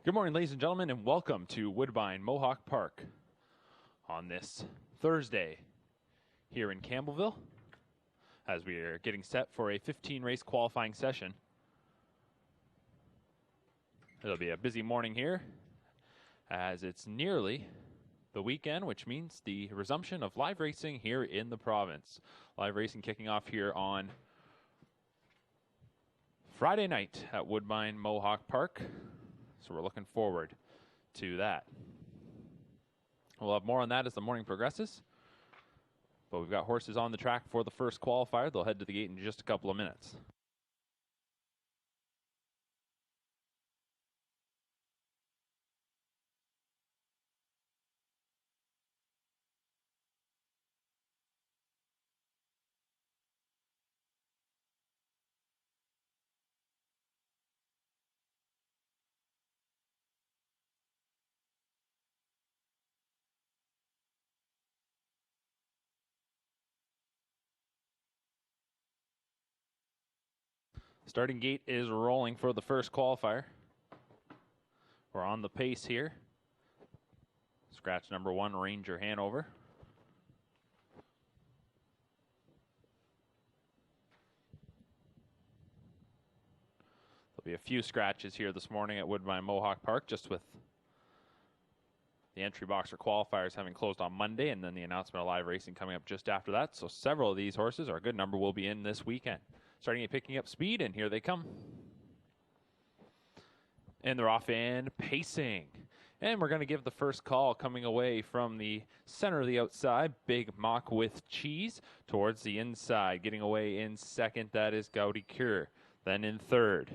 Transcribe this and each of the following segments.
Good morning, ladies and gentlemen, and welcome to Woodbine Mohawk Park on this Thursday here in Campbellville as we are getting set for a 15-race qualifying session. It'll be a busy morning here as it's nearly the weekend, which means the resumption of live racing here in the province. Live racing kicking off here on Friday night at Woodbine Mohawk Park. So we're looking forward to that. We'll have more on that as the morning progresses. But we've got horses on the track for the first qualifier. They'll head to the gate in just a couple of minutes. Starting gate is rolling for the first qualifier. We're on the pace here. Scratch number 1, Ranger Hanover. There'll be a few scratches here this morning at Woodbine Mohawk Park, just with the entry box for qualifiers having closed on Monday, and then the announcement of live racing coming up just after that. So several of these horses, or a good number, will be in this weekend. Starting at picking up speed, and here they come. And they're off and pacing. And we're going to give the first call coming away from the center of the outside. Big Mock with Cheese towards the inside. Getting away in second, that is Gaudy Cure. Then in third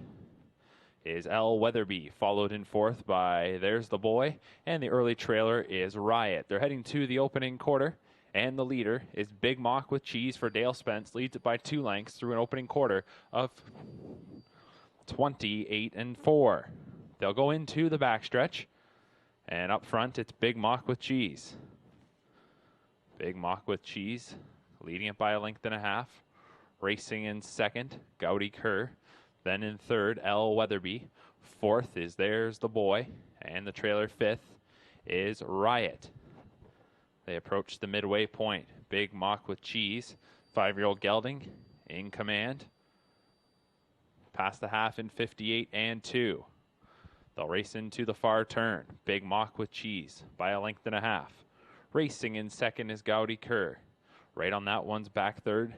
is L. Weatherby, followed in fourth by There's the Boy. And the early trailer is Riot. They're heading to the opening quarter. And the leader is Big Mock with Cheese for Dale Spence. Leads it by 2 lengths through an opening quarter of 28-4. They'll go into the backstretch. And up front, it's Big Mock with Cheese. Big Mock with Cheese, leading it by 1.5 lengths. Racing in second, Gaudy Kerr. Then in third, L. Weatherby. Fourth is There's the Boy. And the trailer fifth is Riot. They approach the midway point. Big Mock with Cheese. 5-year-old gelding in command. Past the half in 58-2. They'll race into the far turn. Big Mock with Cheese by 1.5 lengths. Racing in second is Gaudy Kerr. Right on that one's back third.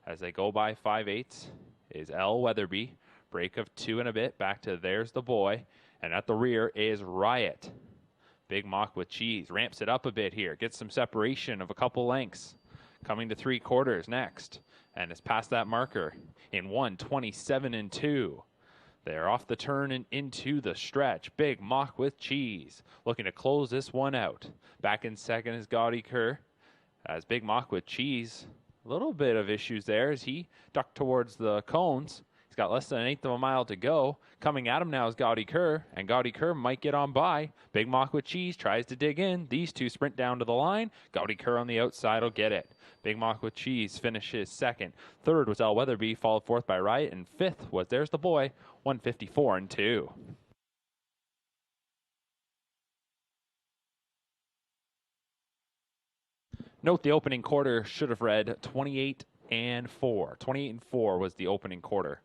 As they go by 5/8 is L. Weatherby. Break of 2 and a bit. Back to There's the Boy. And at the rear is Riot. Big Mock with Cheese ramps it up a bit here. Gets some separation of a couple lengths. Coming to 3/4 next. And is past that marker in 1:27-2. They're off the turn and into the stretch. Big Mock with Cheese looking to close this one out. Back in second is Gaudy Kerr. As Big Mock with Cheese, a little bit of issues there as he ducked towards the cones. He's got less than 1/8 of a mile to go. Coming at him now is Gaudy Kerr, and Gaudy Kerr might get on by. Big Mock with Cheese tries to dig in. These two sprint down to the line. Gaudy Kerr on the outside will get it. Big Mock with Cheese finishes second. Third was L. Weatherby, followed fourth by Riot, and fifth was There's the Boy, 1:54-2. Note the opening quarter should have read 28-4. 28-4 was the opening quarter.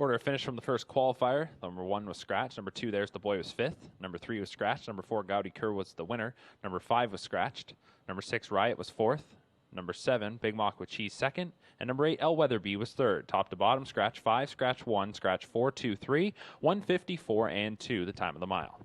Order of finish from the first qualifier. Number 1 was scratched. Number 2, There's the Boy, was 5th. Number 3 was scratched. Number 4, Gowdy Kerr was the winner. Number 5 was scratched. Number 6, Riot, was 4th. Number 7, Big Mock with Cheese, 2nd. And number 8, El Weatherby, was 3rd. Top to bottom, scratch 5, scratch 1, scratch 4, 2, 3, 154 and 2, the time of the mile.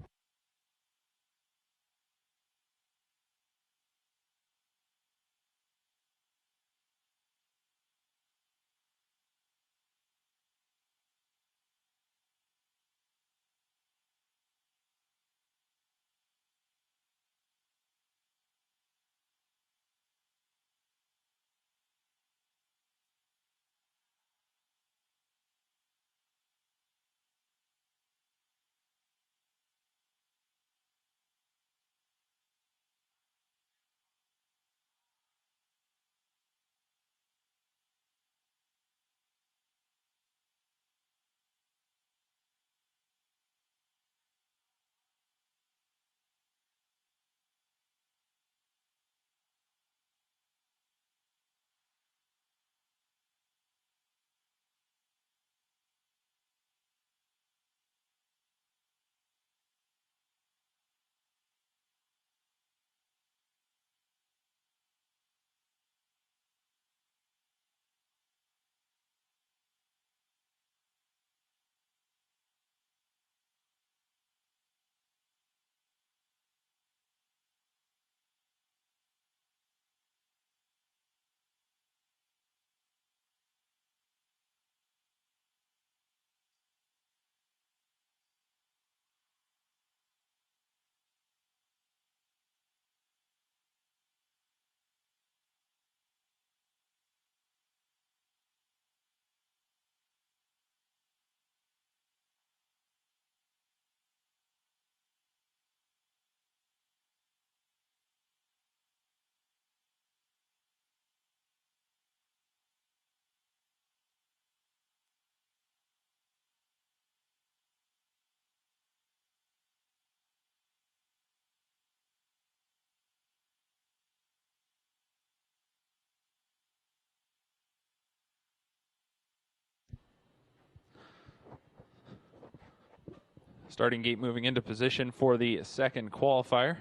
Starting gate moving into position for the second qualifier.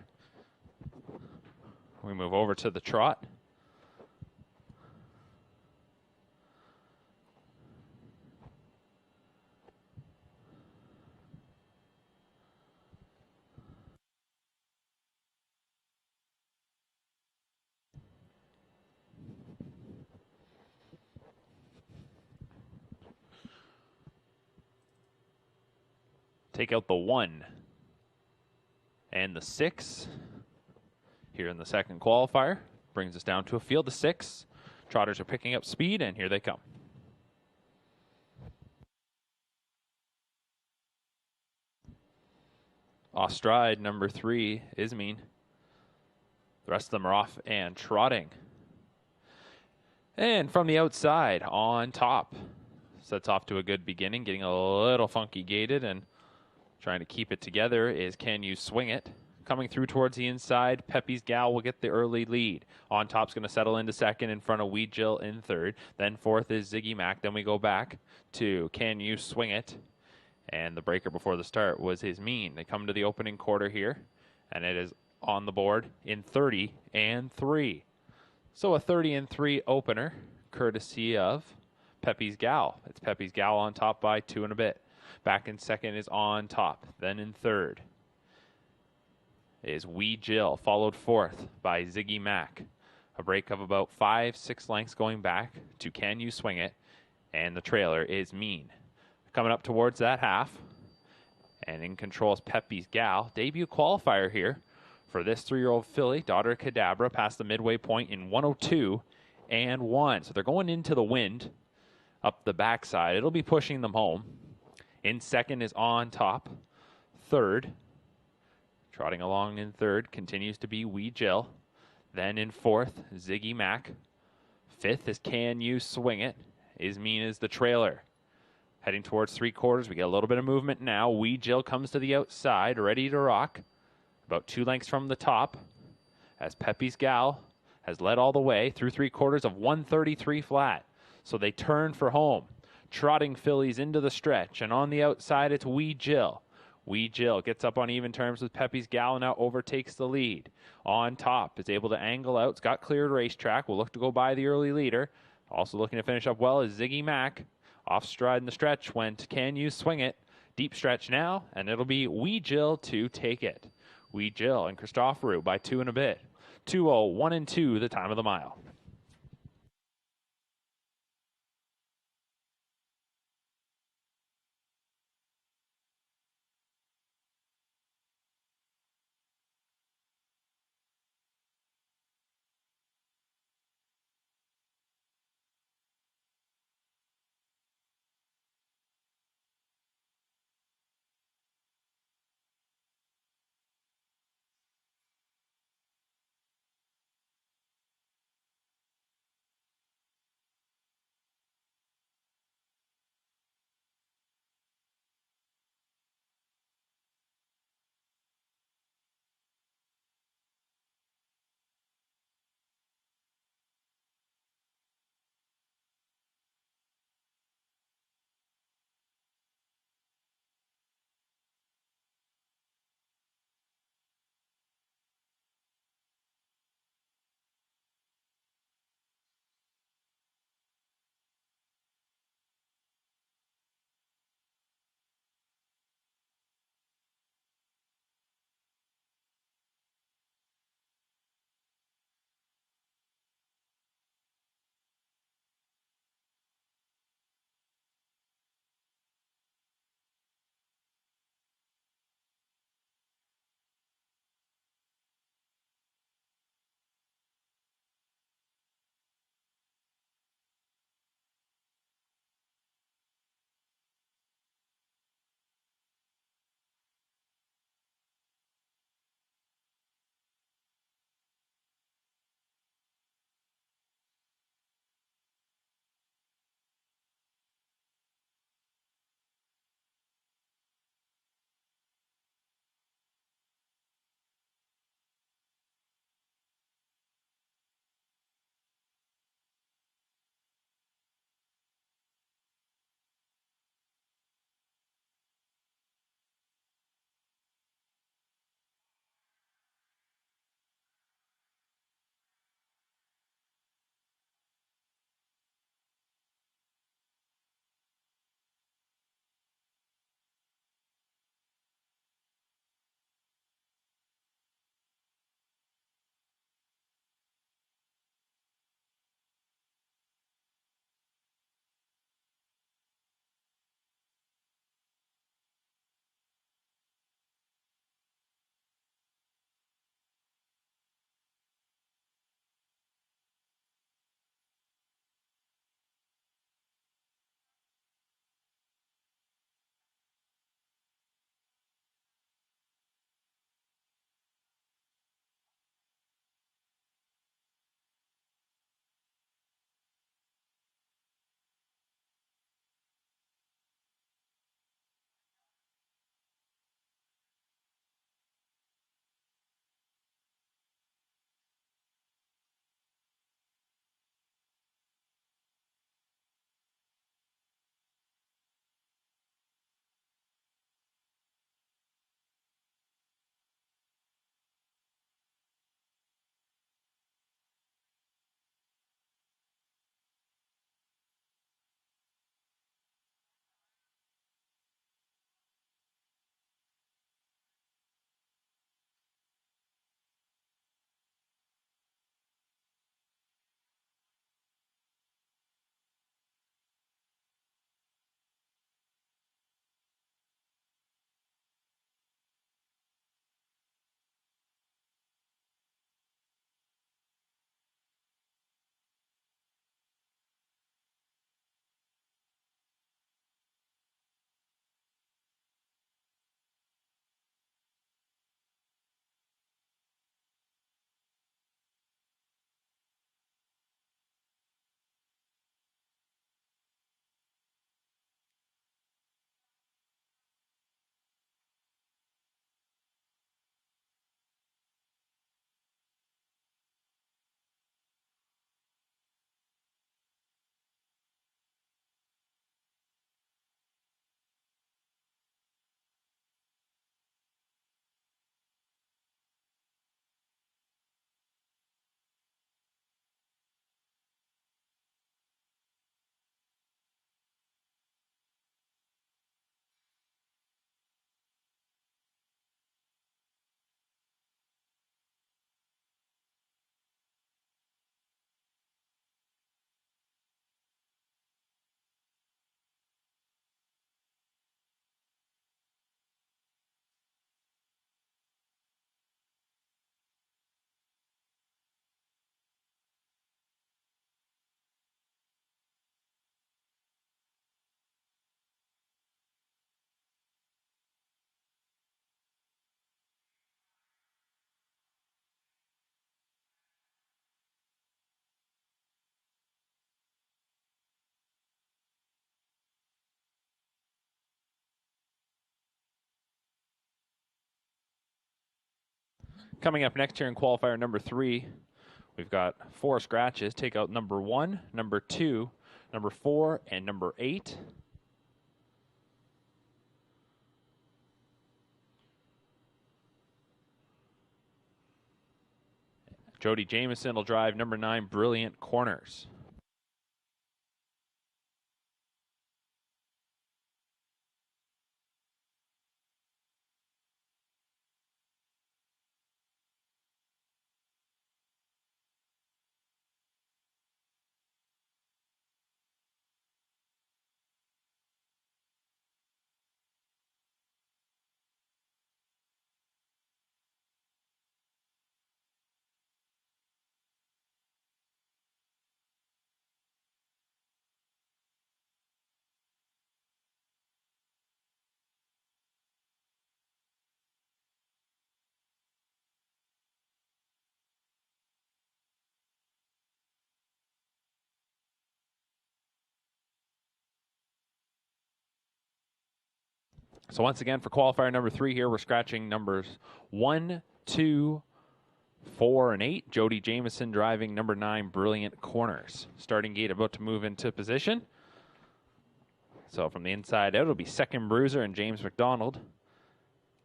We move over to the trot. Take out the 1 and the 6 here in the second qualifier. Brings us down to a field of 6. Trotters are picking up speed, and here they come. Off stride, number 3, Ismene. The rest of them are off and trotting. And from the outside, on top. Sets off to a good beginning, getting a little funky gated and trying to keep it together is Can You Swing It? Coming through towards the inside, Pepe's Gal will get the early lead. On top's going to settle into second in front of Wee Jill in third. Then fourth is Ziggy Mac. Then we go back to Can You Swing It? And the breaker before the start was Ismene. They come to the opening quarter here, and it is on the board in 30 and 3. So a 30 and 3 opener, courtesy of Pepe's Gal. It's Pepe's Gal on top by 2 and a bit. Back in second is On Top. Then in third is Wee Jill, followed fourth by Ziggy Mac. A break of about 5-6 lengths going back to Can You Swing It? And the trailer is Mean. Coming up towards that half, and in control is Pepe's Gal. Debut qualifier here for this 3-year-old filly, daughter of Cadabra, past the midway point in 102 and 1. So they're going into the wind up the backside. It'll be pushing them home. In second is On Top. Third, trotting along in third, continues to be Wee Jill. Then in fourth, Ziggy Mac. Fifth is Can You Swing It? Ismene is the trailer. Heading towards 3/4, we get a little bit of movement now. Wee Jill comes to the outside, ready to rock. About 2 lengths from the top, as Pepe's Gal has led all the way through 3/4 of 133 flat. So they turn for home. trotting fillies into the stretch, and on the outside it's Wee Jill. Wee Jill gets up on even terms with Pepe's Gal, now overtakes the lead. On top, is able to angle out. It's got cleared racetrack. Will look to go by the early leader. Also looking to finish up well is Ziggy Mac. Off stride in the stretch went Can You Swing It? Deep stretch now, and it'll be Wee Jill to take it. Wee Jill and Christopheru by 2 and a bit. 2:01 and 2, the time of the mile. Coming up next here in qualifier number 3, we've got 4 scratches. Take out number 1, number 2, number 4, and number 8. Jody Jameson will drive number 9, Brilliant Corners. So once again, for qualifier number 3 here, we're scratching numbers 1, 2, 4, and 8. Jody Jameson driving number 9, Brilliant Corners. Starting gate about to move into position. So from the inside out, it'll be Second Bruiser and James McDonald.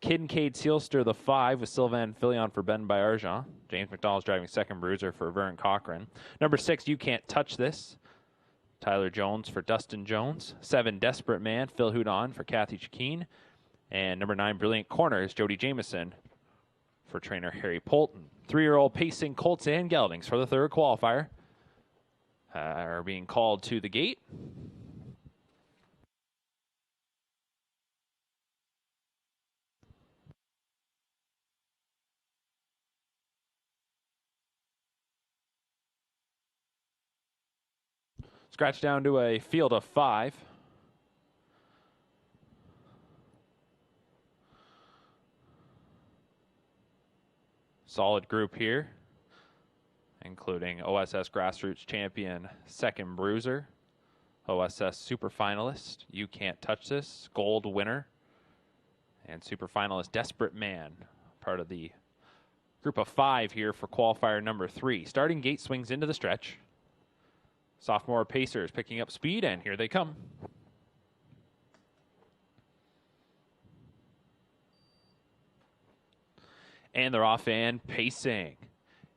Kincaid Sealster, the 5, with Sylvain Filion for Ben Bayargent. James McDonald's driving Second Bruiser for Vern Cochran. Number 6, You Can't Touch This. Tyler Jones for Dustin Jones. 7, Desperate Man, Phil Houdon for Kathy Chakeen. And number 9, Brilliant Corners, Jody Jameson for trainer Harry Polton. 3-year-old pacing colts and geldings for the 3rd qualifier are being called to the gate. Scratch down to a field of 5. Solid group here, including OSS Grassroots Champion Second Bruiser, OSS Super Finalist You Can't Touch This, Gold winner, and Super Finalist Desperate Man, part of the group of 5 here for qualifier number 3. Starting gate swings into the stretch. Sophomore pacers picking up speed, and here they come. And they're off and pacing.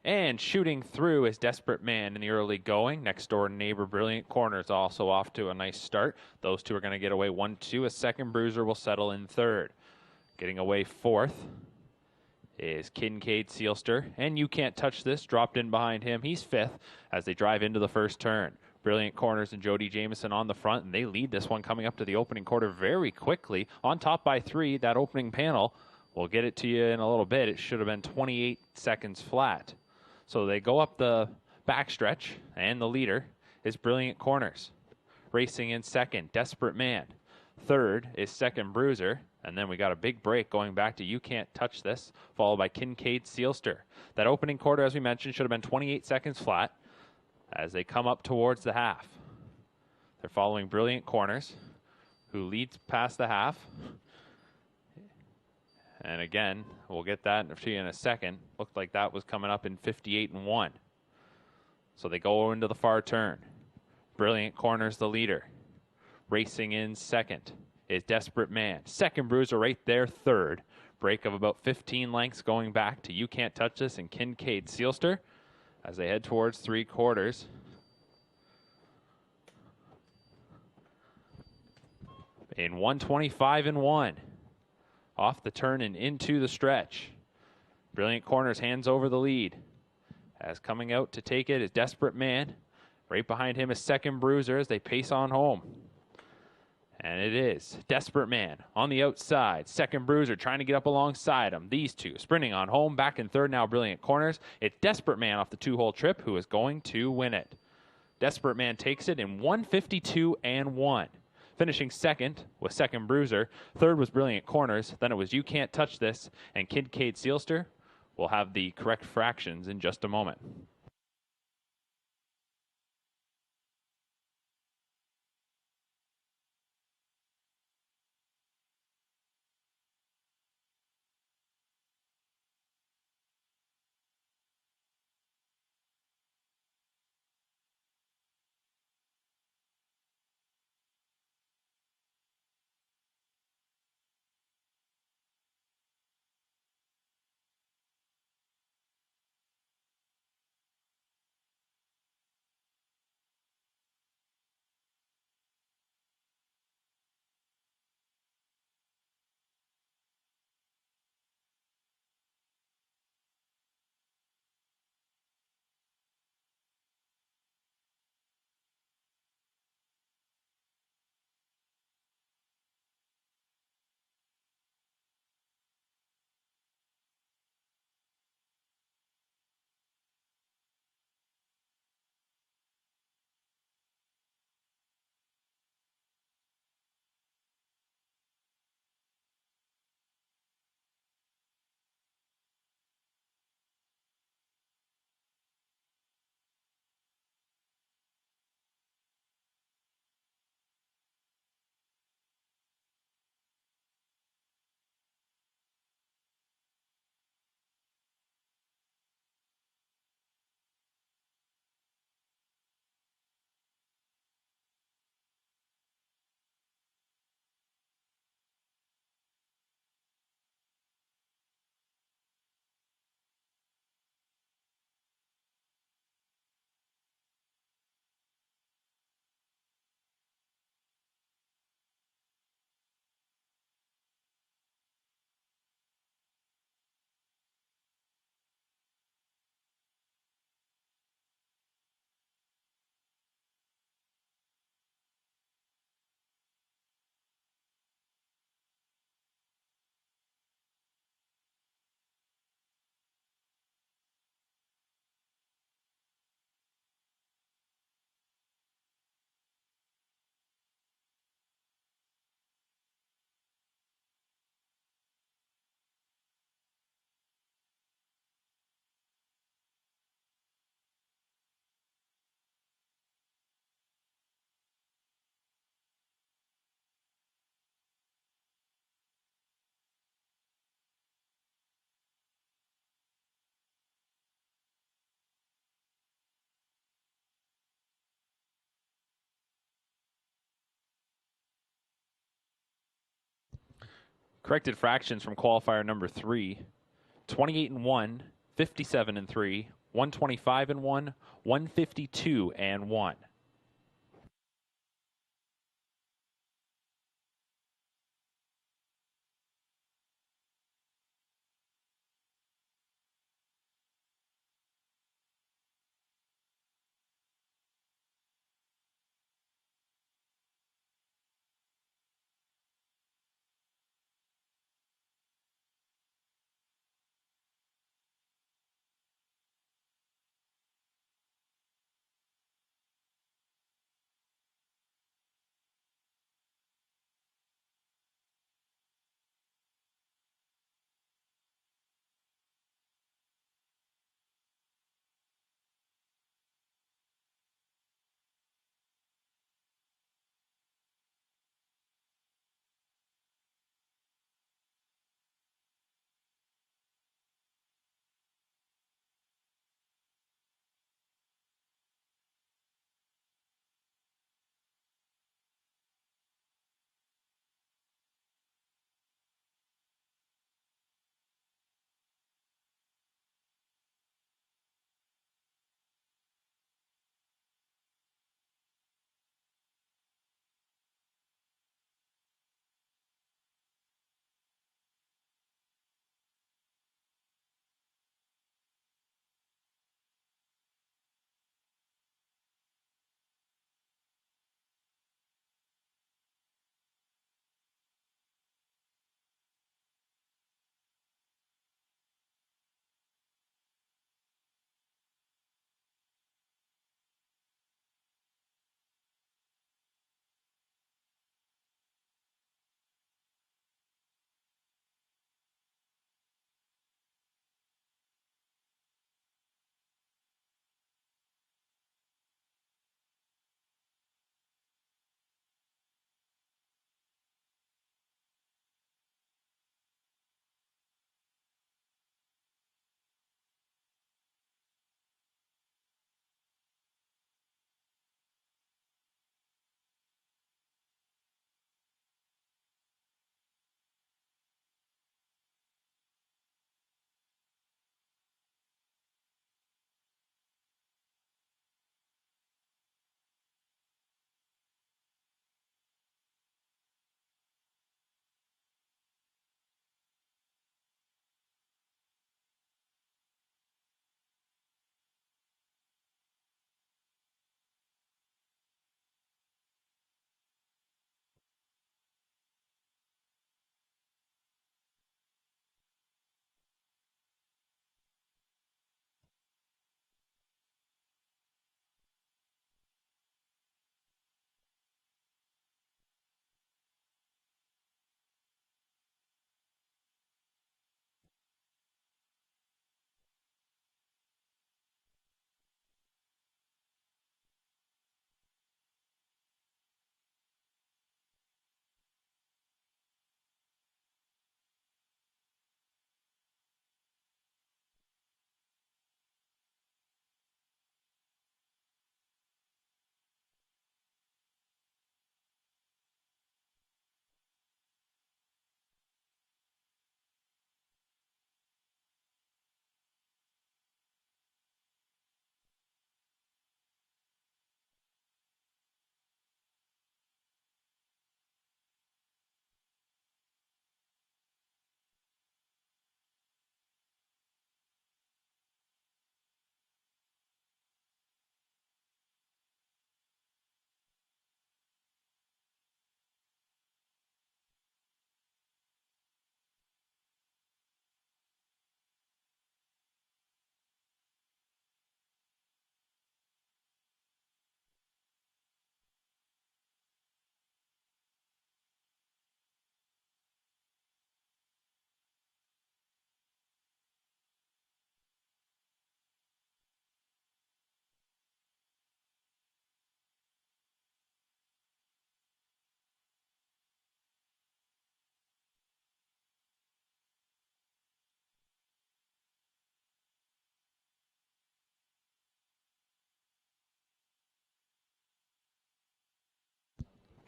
And shooting through is Desperate Man in the early going. Next door neighbor Brilliant Corners also off to a nice start. Those two are going to get away 1-2. A Second Bruiser will settle in 3rd. Getting away 4th is Kincaid Sealster. And You Can't Touch This, dropped in behind him. He's 5th as they drive into the first turn. Brilliant Corners and Jody Jameson on the front, and they lead this one coming up to the opening quarter very quickly. On top by 3, that opening panel. We'll get it to you in a little bit. It should have been 28 seconds flat. So they go up the backstretch, and the leader is Brilliant Corners. Racing in 2nd, Desperate Man. 3rd is Second Bruiser. And then we got a big break going back to You Can't Touch This, followed by Kincaid Sealster. That opening quarter, as we mentioned, should have been 28 seconds flat as they come up towards the half. They're following Brilliant Corners, who leads past the half. And again, we'll get that to you in a second. Looked like that was coming up in 58-1. So they go into the far turn. Brilliant Corners the leader. Racing in 2nd is Desperate Man. Second Bruiser right there, 3rd. Break of about 15 lengths going back to You Can't Touch This and Kincaid Sealster as they head towards 3/4. In 125-1. Off the turn and into the stretch. Brilliant Corners hands over the lead. As coming out to take it is Desperate Man. Right behind him is Second Bruiser as they pace on home. And it is Desperate Man on the outside. Second Bruiser trying to get up alongside him. These two sprinting on home. Back in 3rd now, Brilliant Corners. It's Desperate Man off the 2-hole trip who is going to win it. Desperate Man takes it in 152-1. Finishing 2nd was Second Bruiser. 3rd was Brilliant Corners. Then it was You Can't Touch This and Kincaid Sealster. We'll have the correct fractions in just a moment. Corrected fractions from qualifier number 3. 28 and 1, 57 and 3, 125 and 1, 152 and 1.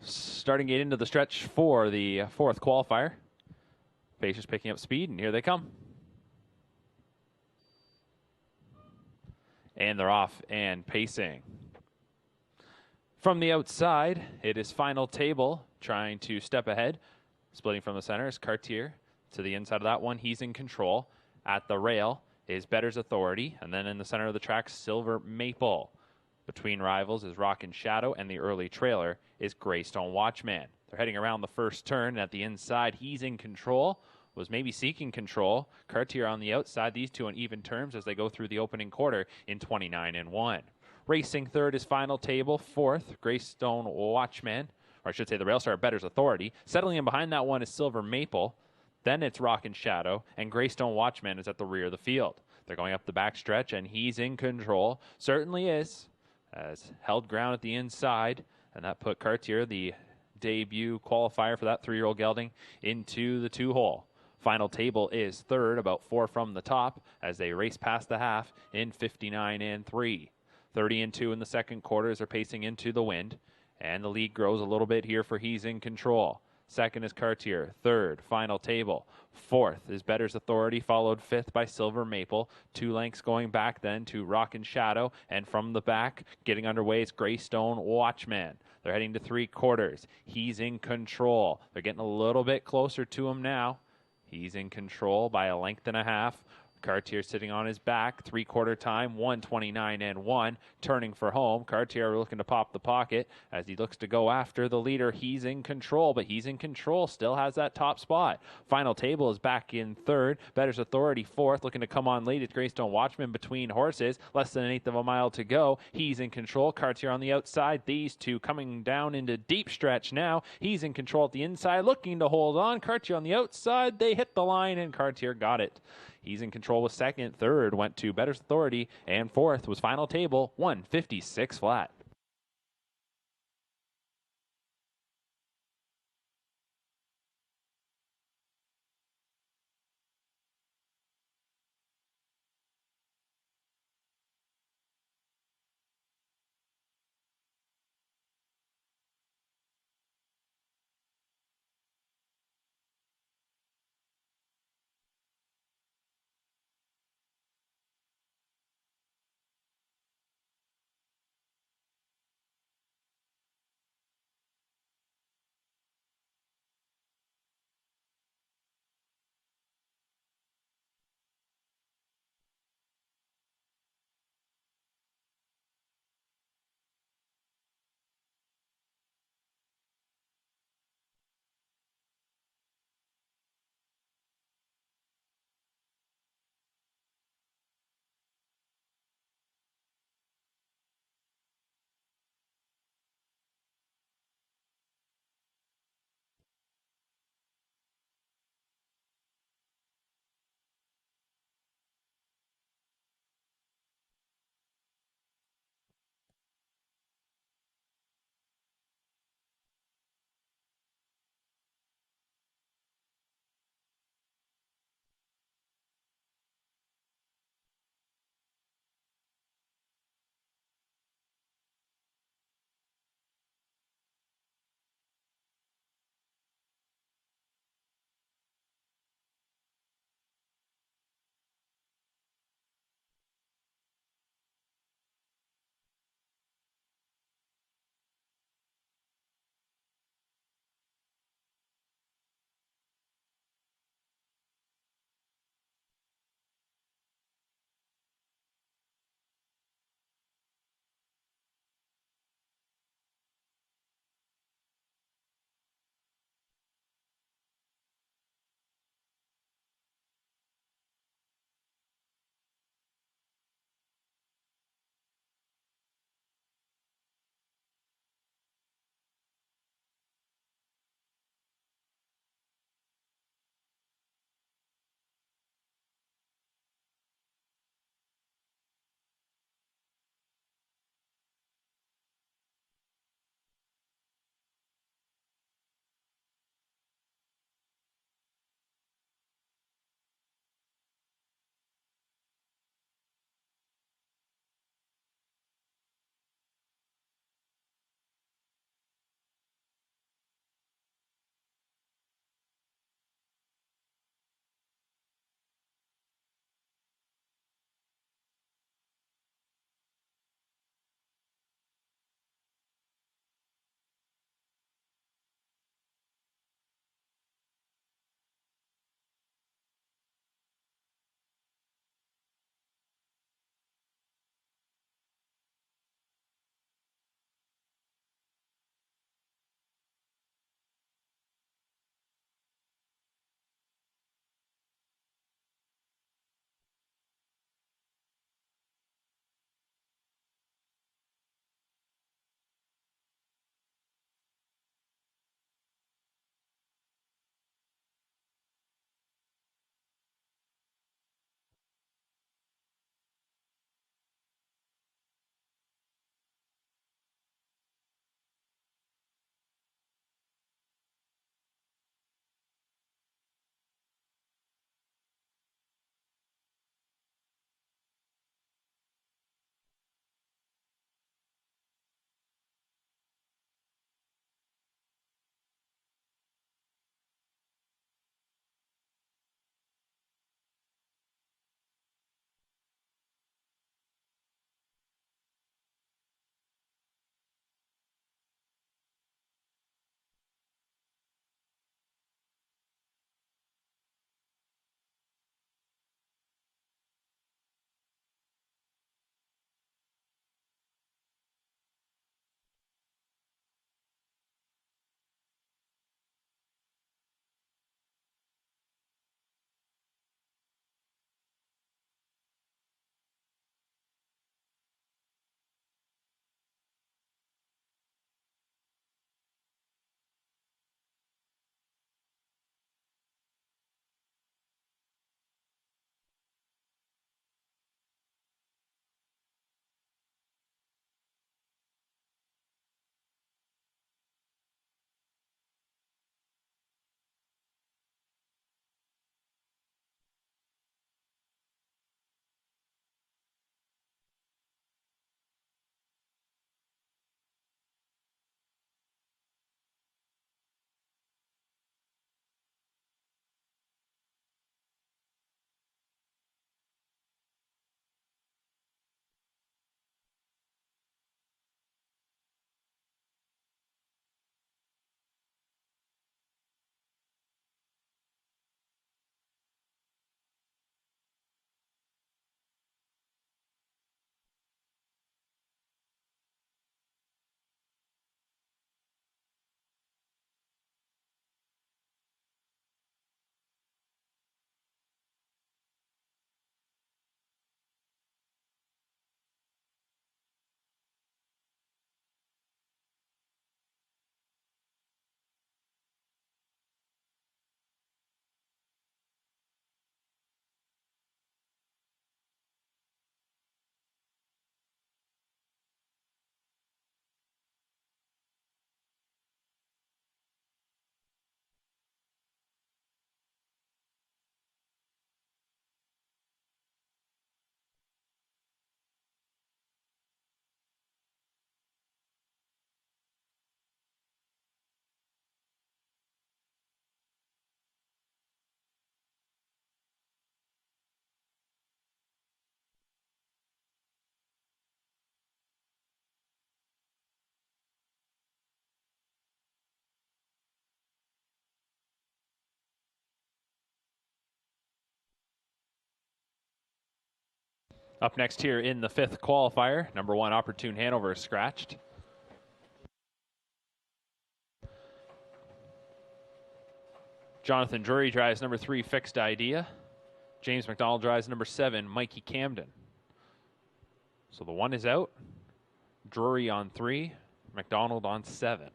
Starting it into the stretch for the fourth qualifier. Pacers picking up speed, and here they come. And they're off and pacing. From the outside, it is Final Table trying to step ahead. Splitting from the center is Cartier. To the inside of that one, he's in control. At the rail is Better's Authority. And then in the center of the track, Silver Maple. Between rivals is Rock and Shadow, and the early trailer is Greystone Watchman. They're heading around the first turn, and at the inside, he's in control. Was maybe seeking control. Cartier on the outside, these two on even terms as they go through the opening quarter in 29-1. Racing third is Final Table. Fourth, Greystone Watchman, or I should say the rail star Better's Authority. Settling in behind that one is Silver Maple. Then it's Rock and Shadow, and Greystone Watchman is at the rear of the field. They're going up the backstretch, and he's in control. Certainly is, as held ground at the inside, and that put Cartier, the debut qualifier for that 3-year-old gelding, into the 2-hole. Final Table is third, about 4 from the top, as they race past the half in 59-3. 30-2 in the second quarter as they're pacing into the wind, and the lead grows a little bit here for He's in Control. Second is Cartier. Third, Final Table. Fourth is Better's Authority, followed fifth by Silver Maple. 2 lengths going back then to Rock and Shadow. And from the back, getting underway, is Greystone Watchman. They're heading to 3 quarters. He's in control. They're getting a little bit closer to him now. He's in control by a length and a half. Cartier sitting on his back, 3-quarter time, 1:29-1, turning for home. Cartier looking to pop the pocket as he looks to go after the leader. He's in control, but he's in control, still has that top spot. Final Table is back in third. Better's Authority fourth, looking to come on late. It's Greystone Watchman between horses, less than 1/8 of a mile to go. He's in control. Cartier on the outside. These two coming down into deep stretch now. He's in control at the inside, looking to hold on. Cartier on the outside. They hit the line, and Cartier got it. He's in control with second. Third went to Better's Authority. And fourth was Final Table, 156 flat. Up next here in the 5th qualifier, number 1 Opportune Hanover is scratched. Jonathan Drury drives number 3 Fixed Idea. James McDonald drives number 7 Mikey Camden. So the 1 is out. Drury on 3, McDonald on 7.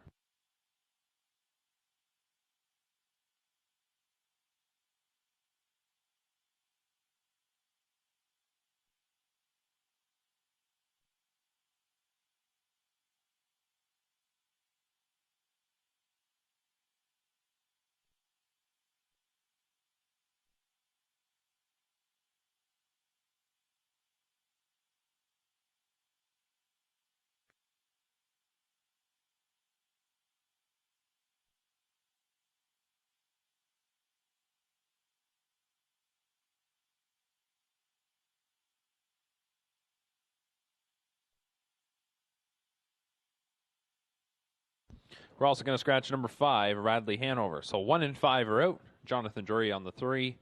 We're also going to scratch number 5, Radley Hanover. So 1 and 5 are out. Jonathan Drury on the 3,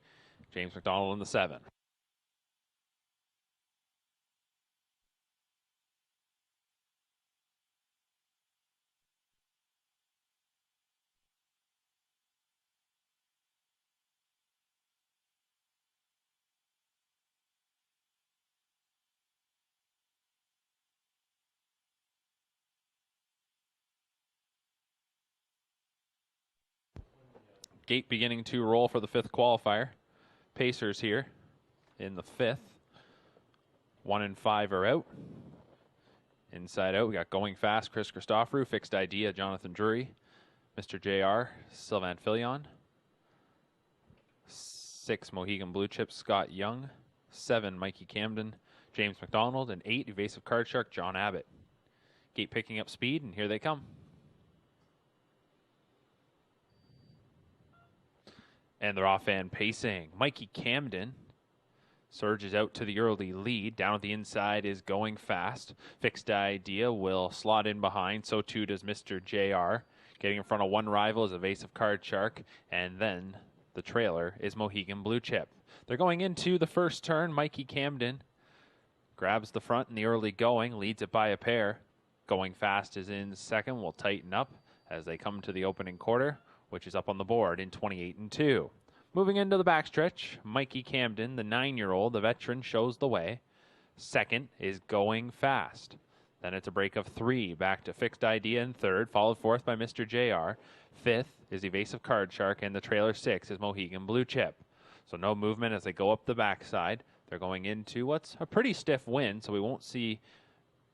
James McDonald on the 7. Gate beginning to roll for the 5th qualifier. Pacers here in the 5th. 1 and 5 are out. Inside out, we got Going Fast, Chris Christoforou. Fixed Idea, Jonathan Drury. Mr. JR, Sylvain Filion. 6, Mohegan Blue Chip, Scott Young. 7, Mikey Camden, James McDonald. And 8, Evasive Card Shark, John Abbott. Gate picking up speed, and here they come. And they're off and pacing. Mikey Camden surges out to the early lead. Down at the inside is Going Fast. Fixed Idea will slot in behind. So too does Mr. JR. Getting in front of one rival is Evasive Card Shark. And then the trailer is Mohegan Blue Chip. They're going into the first turn. Mikey Camden grabs the front in the early going. Leads it by a pair. Going Fast is in second. Will tighten up as they come to the opening quarter, which is up on the board in 28-2. Moving into the backstretch, Mikey Camden, the 9-year-old, the veteran, shows the way. Second is Going Fast. Then it's a break of 3, back to Fixed Idea in third, followed fourth by Mr. JR. Fifth is Evasive Card Shark, and the trailer 6 is Mohegan Blue Chip. So no movement as they go up the backside. They're going into what's a pretty stiff wind, so we won't see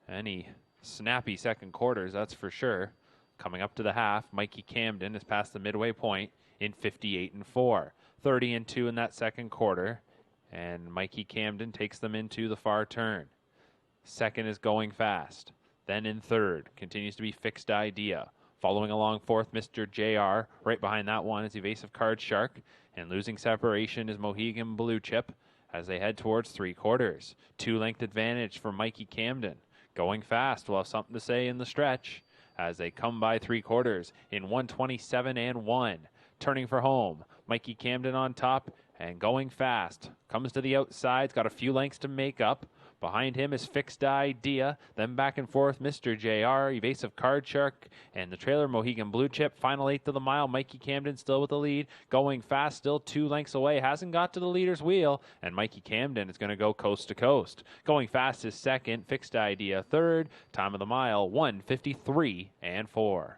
any snappy second quarters, that's for sure. Coming up to the half, Mikey Camden is past the midway point in 58-4. 30-2 in that second quarter, and Mikey Camden takes them into the far turn. Second is Going Fast. Then in third, continues to be Fixed Idea. Following along fourth, Mr. JR. Right behind that one is Evasive Card Shark, and losing separation is Mohegan Blue Chip as they head towards three quarters. 2-length advantage for Mikey Camden. Going Fast will have something to say in the stretch as they come by three quarters in 127-1. Turning for home, Mikey Camden on top and Going Fast. Comes to the outside, got a few lengths to make up. Behind him is Fixed Idea. Then back and forth, Mr. JR, Evasive Card Shark, and the trailer Mohegan Blue Chip. Final 8th of the mile, Mikey Camden still with the lead. Going Fast, still 2 lengths away. Hasn't got to the leader's wheel, and Mikey Camden is going to go coast to coast. Going Fast is second, Fixed Idea third. Time of the mile, 1:53.4.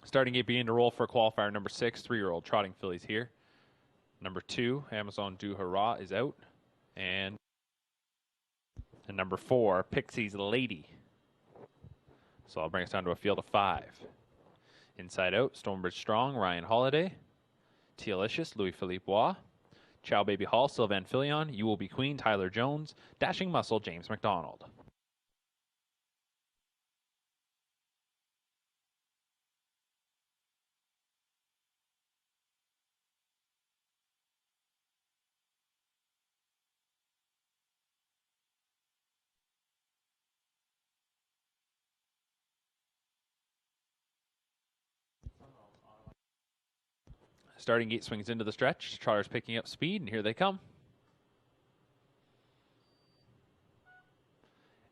Starting gate beginning to roll for qualifier number 6, 3-year-old trotting fillies here. Number 2, Amazon Du Hurrah is out. And number 4, Pixie's Lady. So I'll bring us down to a field of 5. Inside out, Stonebridge Strong, Ryan Holiday. Tealicious, Louis-Philippe Bois. Chow Baby Hall, Sylvain Filion. You Will Be Queen, Tyler Jones. Dashing Muscle, James McDonald. Starting gate swings into the stretch. Trotters picking up speed, and here they come.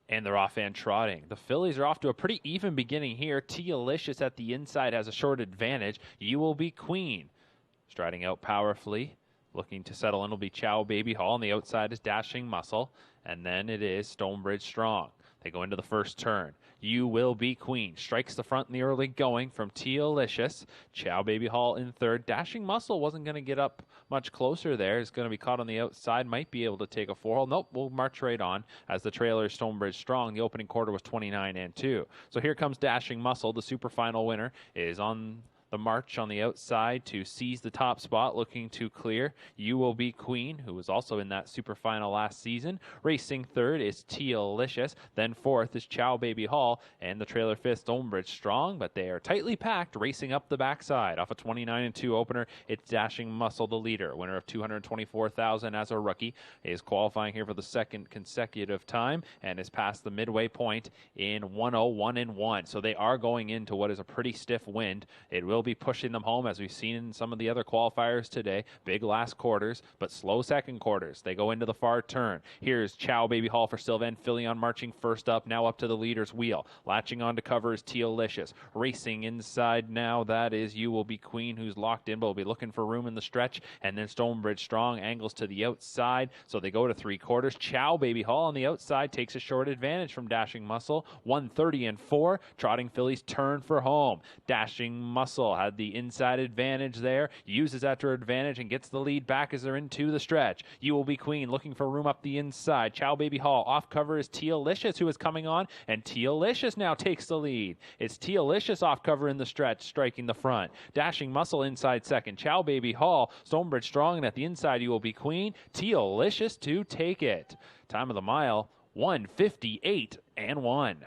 And they're off and trotting. The fillies are off to a pretty even beginning here. Tealicious at the inside has a short advantage. You Will Be Queen. Striding out powerfully. Looking to settle in will be Chow Baby Hall. On the outside is Dashing Muscle. And then it is Stonebridge Strong. They go into the first turn. You Will Be Queen. Strikes the front in the early going from Tealicious. Chow Baby Hall in third. Dashing Muscle wasn't going to get up much closer there. He's going to be caught on the outside. Might be able to take a 4-hole. Nope, we'll march right on as the trailer is Stonebridge Strong. The opening quarter was 29-2. So here comes Dashing Muscle. The super final winner is on the march on the outside to seize the top spot, looking to clear You Will Be Queen, who was also in that super final last season. Racing third is Tealicious. Then fourth is Chow Baby Hall, and the trailer fifth, Stonebridge Strong, but they are tightly packed, racing up the backside. Off a 29-2 opener, it's Dashing Muscle, the leader. Winner of $224,000 as a rookie, is qualifying here for the second consecutive time, and is past the midway point in 101-1. So they are going into what is a pretty stiff wind. It will be pushing them home, as we've seen in some of the other qualifiers today. Big last quarters, but slow second quarters. They go into the far turn. Here's Chow Baby Hall for Sylvain Filion marching first up, now up to the leader's wheel. Latching on to cover is Tealicious. Racing inside now, that is You Will Be Queen, who's locked in, but will be looking for room in the stretch. And then Stonebridge Strong angles to the outside, so they go to 3/4. Chow Baby Hall on the outside takes a short advantage from Dashing Muscle. 130-4. Trotting fillies turn for home. Dashing Muscle had the inside advantage there, uses that to her advantage and gets the lead back as they're into the stretch. You Will Be Queen looking for room up the inside. Chow Baby Hall off cover is Tealicious, who is coming on, and Tealicious now takes the lead. It's Tealicious off cover in the stretch, striking the front. Dashing Muscle inside second. Chow Baby Hall, Stonebridge Strong, and at the inside You Will Be Queen. Tealicious to take it. Time of the mile, 1:58-1.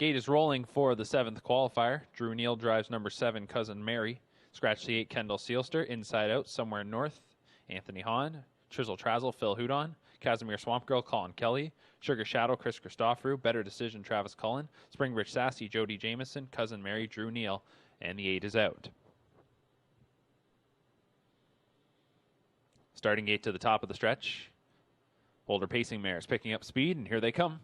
Gate is rolling for the 7th qualifier. Drew Neal drives number 7, Cousin Mary. Scratch the 8, Kendall Sealster. Inside out, somewhere north, Anthony Hahn. Trizzle Trazzle, Phil Hudon. Casimir Swamp Girl, Colin Kelly. Sugar Shadow, Chris Christophorou. Better Decision, Travis Cullen. Springbridge Sassy, Jody Jameson. Cousin Mary, Drew Neal. And the 8 is out. Starting gate to the top of the stretch. Older pacing mares picking up speed, and here they come.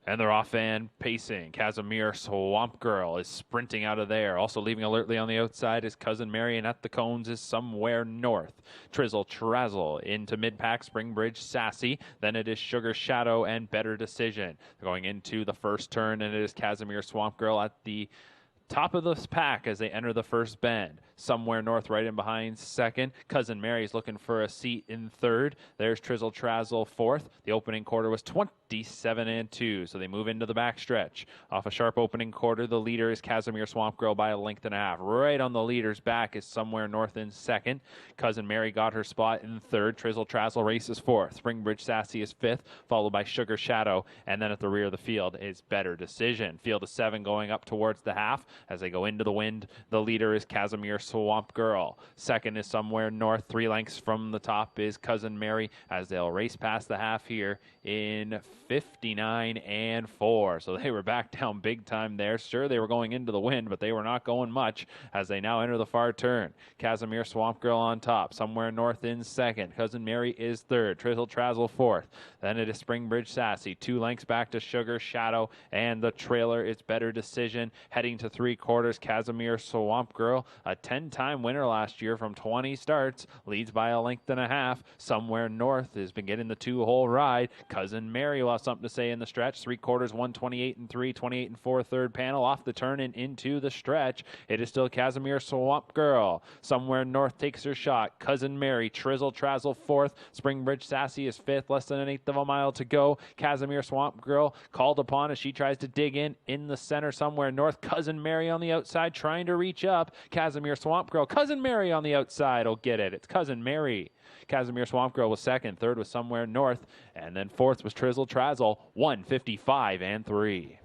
And they're off and pacing. Casimir Swamp Girl is sprinting out of there. Also leaving alertly on the outside is Cousin Mary, and at the cones is somewhere north. Trizzle Trazzle into mid-pack, Springbridge Sassy. Then it is Sugar Shadow and Better Decision. They're going into the first turn, and it is Casimir Swamp Girl at the top of this pack as they enter the first bend. Somewhere north, right in behind second. Cousin Mary's looking for a seat in third. There's Trizzle Trazzle fourth. The opening quarter was 27-2, so they move into the backstretch. Off a sharp opening quarter, the leader is Casimir Swamp Girl by a length and a half. Right on the leader's back is somewhere north in second. Cousin Mary got her spot in third. Trizzle Trazzle races fourth. Springbridge Sassy is fifth, followed by Sugar Shadow, and then at the rear of the field is Better Decision. Field of 7 going up towards the half. As they go into the wind, the leader is Casimir Swamp Girl. Second is somewhere north. 3 lengths from the top is Cousin Mary as they'll race past the half here in 59-4. So they were back down big time there. Sure, they were going into the wind, but they were not going much as they now enter the far turn. Casimir Swamp Girl on top. Somewhere north in second. Cousin Mary is third. Trizzle Trazzle fourth. Then it is Springbridge Sassy. 2 lengths back to Sugar Shadow, and the trailer is Better Decision. Heading to 3/4, Casimir Swamp Girl, a 10-time winner last year from 20 starts, leads by a length and a half. Somewhere north has been getting the 2-hole ride. Cousin Mary will have something to say in the stretch. 3/4, 128-3, 28-4, third panel. Off the turn and into the stretch. It is still Casimir Swamp Girl. Somewhere north takes her shot. Cousin Mary, Trizzle Trazzle fourth. Springbridge Sassy is fifth. Less than an eighth of a mile to go. Casimir Swamp Girl called upon as she tries to dig in the center somewhere north. Cousin Mary on the outside trying to reach up. Casimir Swamp Girl. Cousin Mary on the outside will get it. It's Cousin Mary. Casimir Swamp Girl was second. Third was somewhere north. And then fourth was Trizzle Trazzle. 155-3.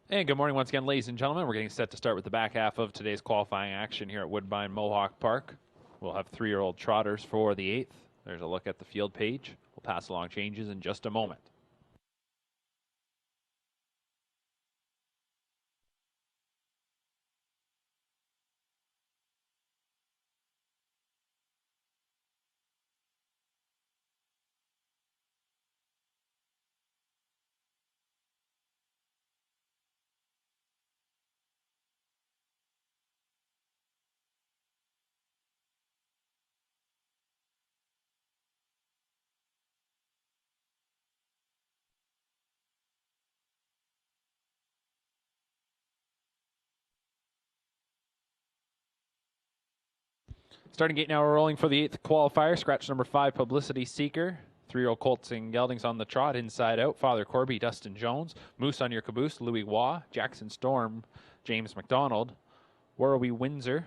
And good morning once again, ladies and gentlemen. We're getting set to start with the back half of today's qualifying action here at Woodbine Mohawk Park. We'll have 3-year-old trotters for the 8th. There's a look at the field page. We'll pass along changes in just a moment. Starting gate now, we're rolling for the 8th qualifier. Scratch number 5, Publicity Seeker. 3-year-old Colts and Geldings on the trot, inside out. Father Corby, Dustin Jones. Moose on your caboose, Louis Waugh. Jackson Storm, James McDonald. Warrawee Windsor,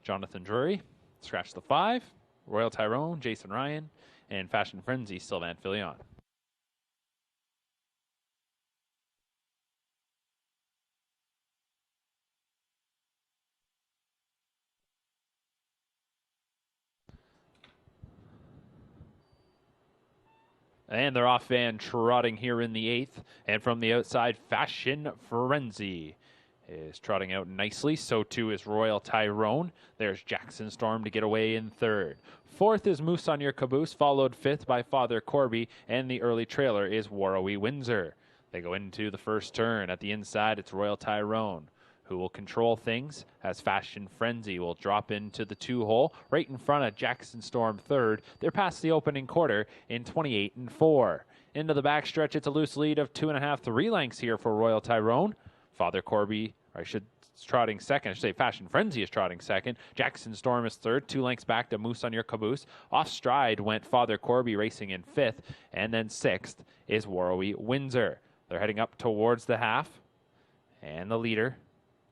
Jonathan Drury. Scratch the 5, Royal Tyrone, Jason Ryan. And Fashion Frenzy, Sylvain Filion. And they're off and trotting here in the 8th. And from the outside, Fashion Frenzy is trotting out nicely. So too is Royal Tyrone. There's Jackson Storm to get away in 3rd. 4th is Moose on your caboose, followed 5th by Father Corby. And the early trailer is Warrawee Windsor. They go into the first turn. At the inside, it's Royal Tyrone, who will control things as Fashion Frenzy will drop into the 2-hole right in front of Jackson Storm 3rd. They're past the opening quarter in 28 and 4. Into the backstretch, it's a loose lead of 2.5, 3 lengths here for Royal Tyrone. Father Corby, trotting second. I should say Fashion Frenzy is trotting second. Jackson Storm is 3rd, 2 lengths back to Moose on your caboose. Off stride went Father Corby, racing in 5th, and then 6th is Warrawee Windsor. They're heading up towards the half, and the leader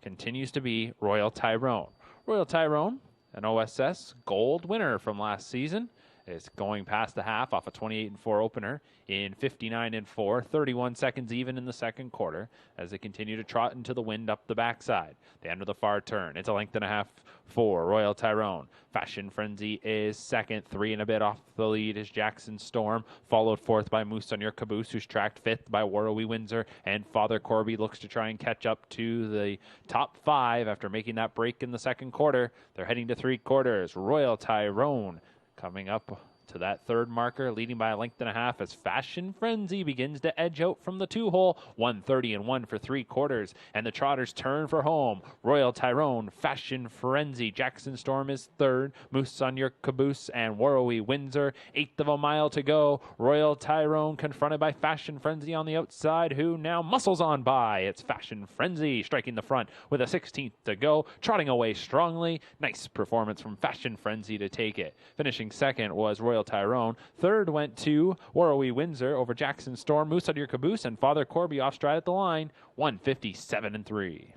continues to be Royal Tyrone. Royal Tyrone, an OSS Gold winner from last season, is going past the half off a 28 and 4 opener in 59 and 4, 31 seconds even in the second quarter as they continue to trot into the wind up the backside. They enter the far turn. It's a length and a half for Royal Tyrone. Fashion Frenzy is second, 3 and a bit off the lead is Jackson Storm, followed 4th by Moose on your caboose, who's tracked 5th by Warrawee Windsor, and Father Corby looks to try and catch up to the top 5 after making that break in the second quarter. They're heading to 3 quarters. Royal Tyrone coming up to that 3rd marker, leading by a length and a half as Fashion Frenzy begins to edge out from the 2-hole, 130 and 1 for 3 quarters, and the trotters turn for home. Royal Tyrone, Fashion Frenzy, Jackson Storm is 3rd, Moose on your caboose, and Warrawee Windsor, 1/8 of a mile to go. Royal Tyrone confronted by Fashion Frenzy on the outside, who now muscles on by. It's Fashion Frenzy striking the front with a 16th to go, trotting away strongly. Nice performance from Fashion Frenzy to take it. Finishing second was Royal Tyrone. 3rd went to Warrawee Windsor over Jackson Storm, Moose on your caboose, and Father Corby off stride at the line, 157 and 3.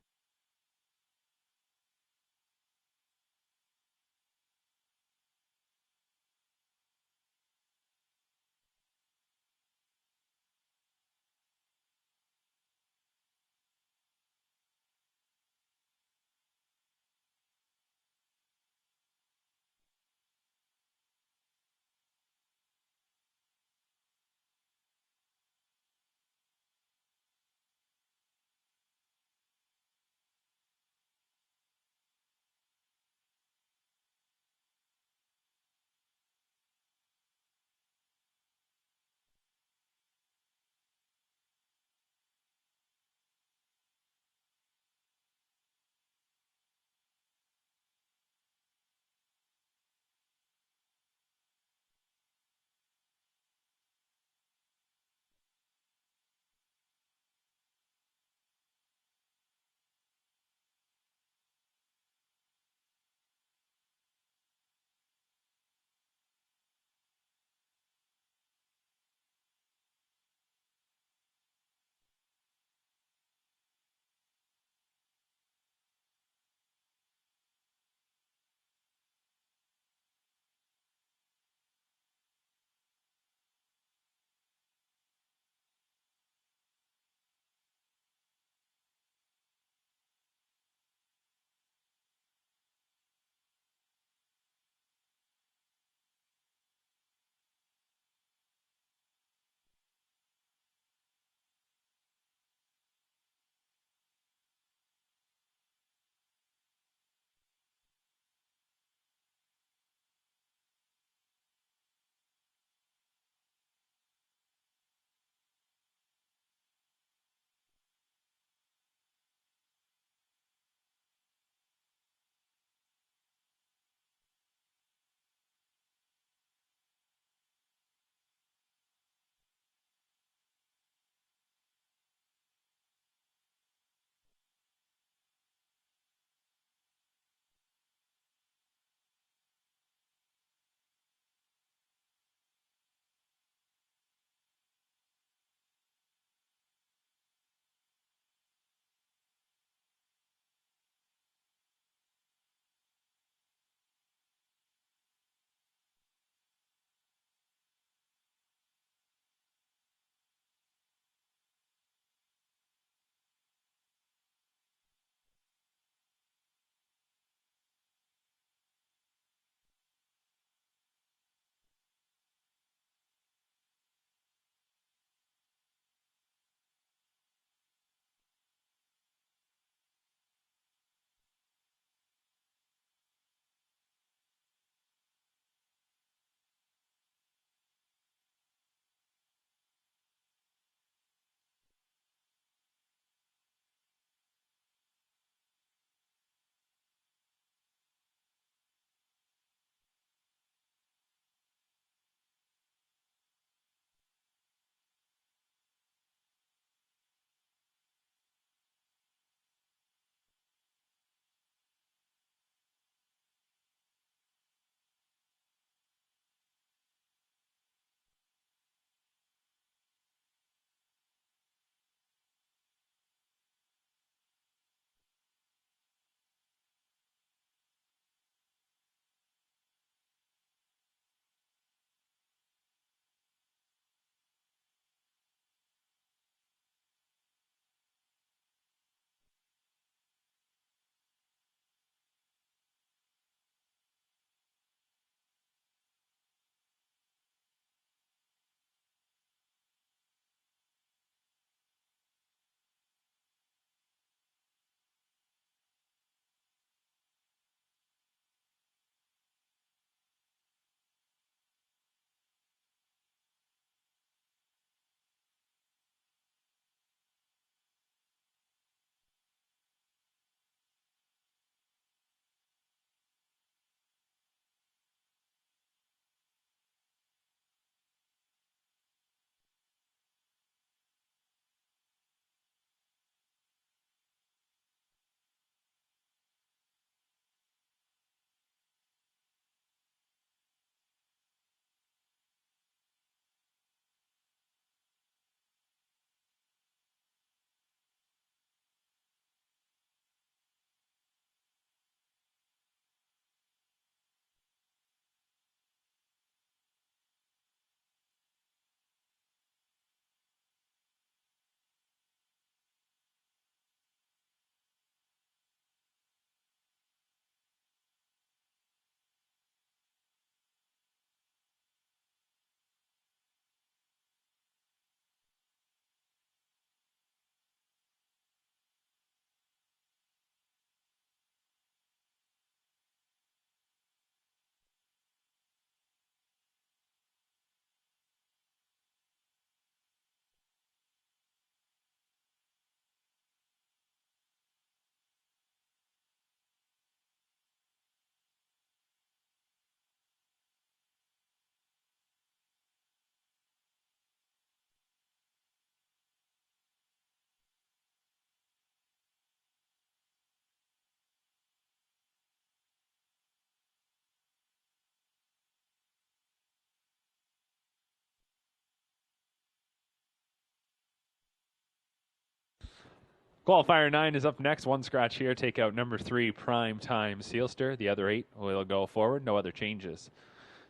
Qualifier 9 is up next. One scratch here. Take out number 3, Prime Time Sealster. The other 8 will go forward. No other changes.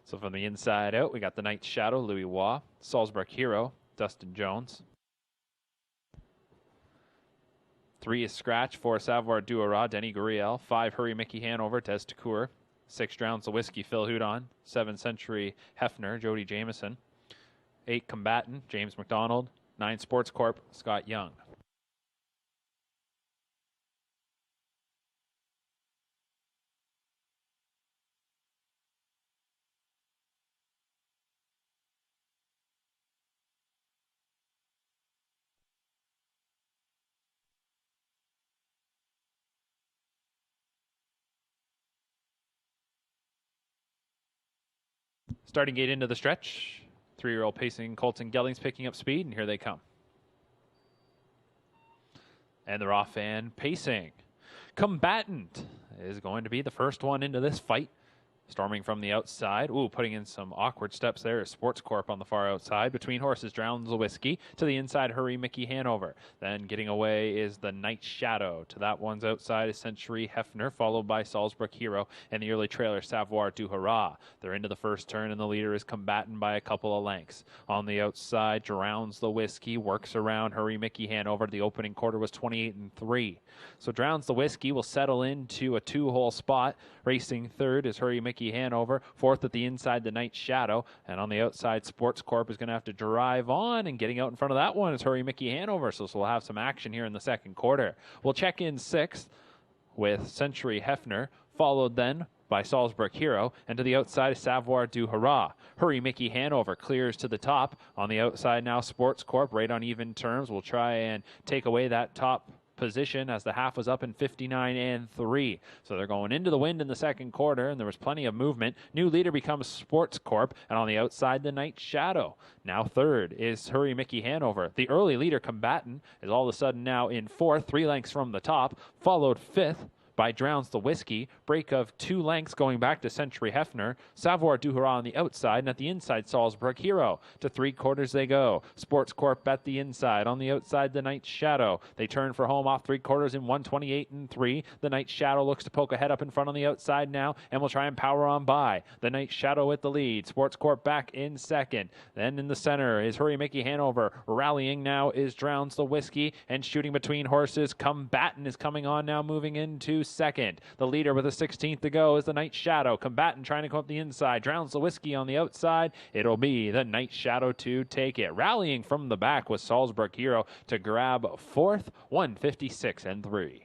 So from the inside out, we got the Night Shadow, Louis Waugh. Salzburg Hero, Dustin Jones. 3 is Scratch. 4, Savoir Duara, Denny Guriel. 5, Hurry Mickey Hanover, Des Tucour. 6, Drowns the Whiskey, Phil Houdon. 7, Century Hefner, Jody Jameson. 8, Combatant, James McDonald. 9, Sports Corp, Scott Young. Starting gate into the stretch. 3-year-old pacing Colton Gelling's picking up speed, and here they come. And they're off and pacing. Combatant is going to be the first one into this fight. Storming from the outside. Ooh, putting in some awkward steps there is Sports Corp on the far outside. Between horses, Drowns the Whiskey. To the inside, Hurry Mickey Hanover. Then getting away is the Night Shadow. To that one's outside is Century Hefner, followed by Salzburg Hero and the early trailer, Savoir du Hurrah. They're into the first turn, and the leader is Combatant by a couple of lengths. On the outside, Drowns the Whiskey works around Hurry Mickey Hanover. The opening quarter was 28-3. So Drowns the Whiskey will settle into a 2-hole spot. Racing third is Hurry Mickey Hanover. Fourth at the inside, the Night Shadow. And on the outside, Sports Corp is going to have to drive on. And getting out in front of that one is Hurry Mickey Hanover. So we'll have some action here in the second quarter. We'll check in sixth with Century Hefner, followed then by Salzburg Hero, and to the outside is Savoir du Hurrah. Hurry Mickey Hanover clears to the top. On the outside now, Sports Corp, right on even terms. We'll try and take away that top position as the half was up in 59-3. So they're going into the wind in the second quarter, and there was plenty of movement. New leader becomes Sports Corp, and on the outside, the Night Shadow. Now third is Hurry Mickey Hanover. The early leader, Combatant, is all of a sudden now in fourth, 3 lengths from the top, followed fifth by Drowns the Whiskey. Break of 2 lengths going back to Century Hefner. Savoir du Hurrah on the outside, and at the inside, Salzburg Hero. To 3/4 they go. Sports Corp at the inside. On the outside, the Night Shadow. They turn for home off 3/4 in 128-3. The Night Shadow looks to poke ahead up in front on the outside now, and will try and power on by. The Night Shadow with the lead. Sports Corp back in second. Then in the center is Hurry Mickey Hanover. Rallying now is Drowns the Whiskey, and shooting between horses, Combatant is coming on now, moving into second. The leader with a 16th to go is the Night Shadow. Combatant trying to come up the inside. Drowns the Whiskey on the outside. It'll be the Night Shadow to take it. Rallying from the back was Salzburg Hero to grab fourth, 156-3.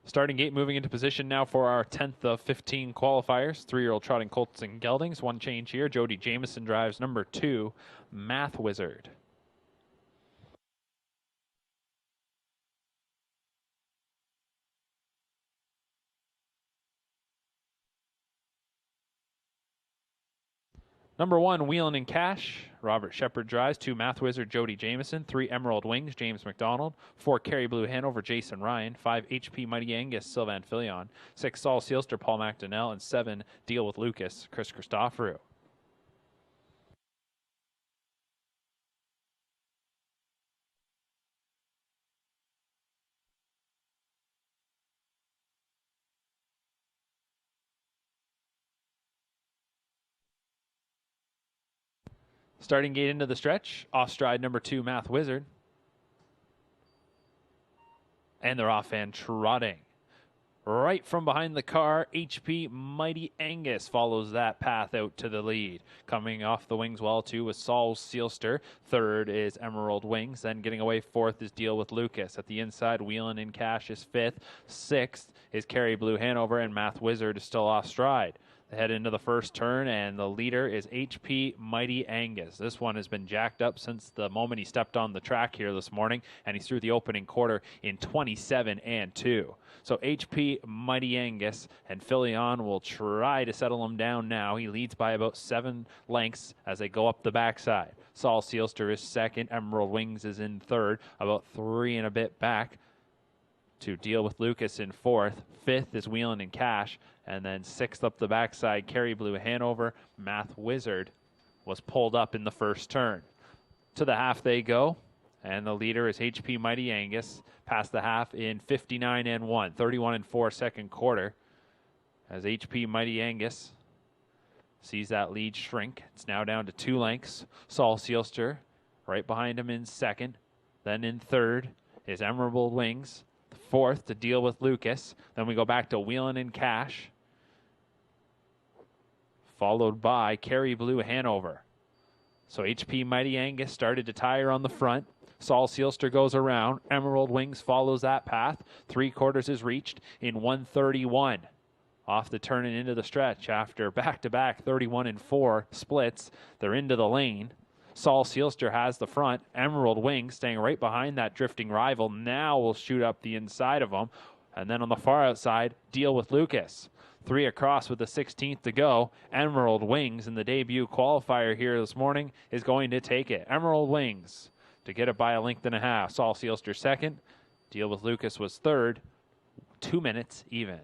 Starting gate moving into position now for our 10th of 15 qualifiers. 3-year-old trotting colts and geldings. One change here. Jody Jameson drives number 2, Math Wizard. Number 1, Wheelin' in Cash. Robert Shepard drives. 2, Math Wizard, Jody Jameson. 3, Emerald Wings, James McDonald. 4, Kerry Blue Hanover, Jason Ryan. 5, HP Mighty Angus, Sylvan Filion. 6, Saul Sealster, Paul McDonnell. And 7, Deal with Lucas, Chris Christoforou. Starting gate into the stretch. Off stride number 2, Math Wizard. And they're off and trotting. Right from behind the car, HP Mighty Angus follows that path out to the lead. Coming off the wings well, too, was Saul Sealster. Third is Emerald Wings. Then getting away fourth is Deal with Lucas. At the inside, Wheelin' in Cash is fifth. Sixth is Kerry Blue Hanover, and Math Wizard is still off stride. They head into the first turn, and the leader is HP Mighty Angus. This one has been jacked up since the moment he stepped on the track here this morning, and he's through the opening quarter in 27-2. So HP Mighty Angus and Filion will try to settle him down now. He leads by about 7 lengths as they go up the backside. Saul Sealster is second. Emerald Wings is in third, about 3 and a bit back to Deal with Lucas in fourth. Fifth is Wheelin' in Cash. And then sixth up the backside, Kerry Blue Hanover. Math Wizard was pulled up in the first turn. To the half they go, and the leader is HP Mighty Angus. Past the half in 59-1, 31-4 second quarter. As HP Mighty Angus sees that lead shrink. It's now down to 2 lengths. Saul Sealster right behind him in second. Then in third is Emerald Wings. Fourth to Deal with Lucas. Then we go back to Wheelin' in Cash, followed by Kerry Blue Hanover. So HP Mighty Angus started to tire on the front. Saul Sealster goes around. Emerald Wings follows that path. 3/4 is reached in 1:31. Off the turn and into the stretch after back-to-back 31-4 splits. They're into the lane. Saul Sealster has the front. Emerald Wings staying right behind that drifting rival. Now will shoot up the inside of them. And then on the far outside, Deal with Lucas. 3 across with the 16th to go. Emerald Wings in the debut qualifier here this morning is going to take it. Emerald Wings to get it by a length and a half. Saul Sealster second. Deal with Lucas was third. 2 minutes even.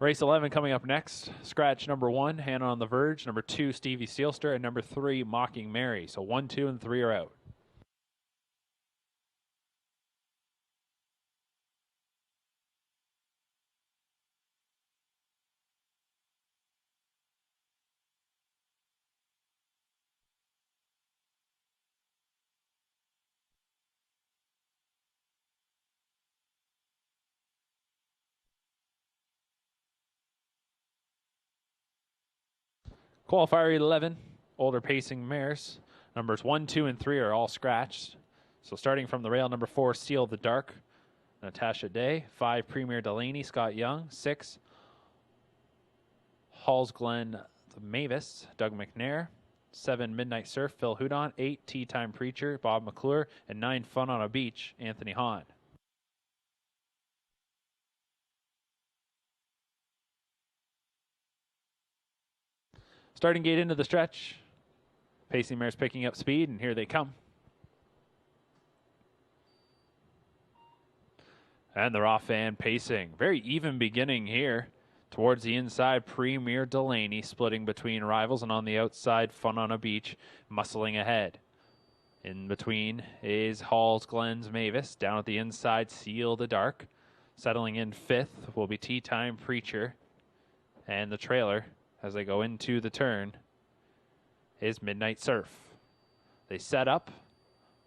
Race 11 coming up next. Scratch number 1, Hannah on the Verge. Number 2, Stevie Sealster. And number 3, Mocking Mary. So 1, 2, and 3 are out. Qualifier 11, older pacing mares. Numbers 1, 2, and 3 are all scratched. So starting from the rail, number 4, Seal the Dark, Natasha Day. 5, Premier Delaney, Scott Young. 6, Halls Glen Mavis, Doug McNair. 7, Midnight Surf, Phil Houdon. 8, Tea Time Preacher, Bob McClure. And 9, Fun on a Beach, Anthony Hahn. Starting gate into the stretch. Pacing mares picking up speed, and here they come. And they're off and pacing. Very even beginning here. Towards the inside, Premier Delaney splitting between rivals, and on the outside, Fun on a Beach muscling ahead. In between is Halls Glens Mavis. Down at the inside, Seal the Dark. Settling in 5th will be Tea Time Preacher. And the trailer, as they go into the turn, is Midnight Surf. They set up,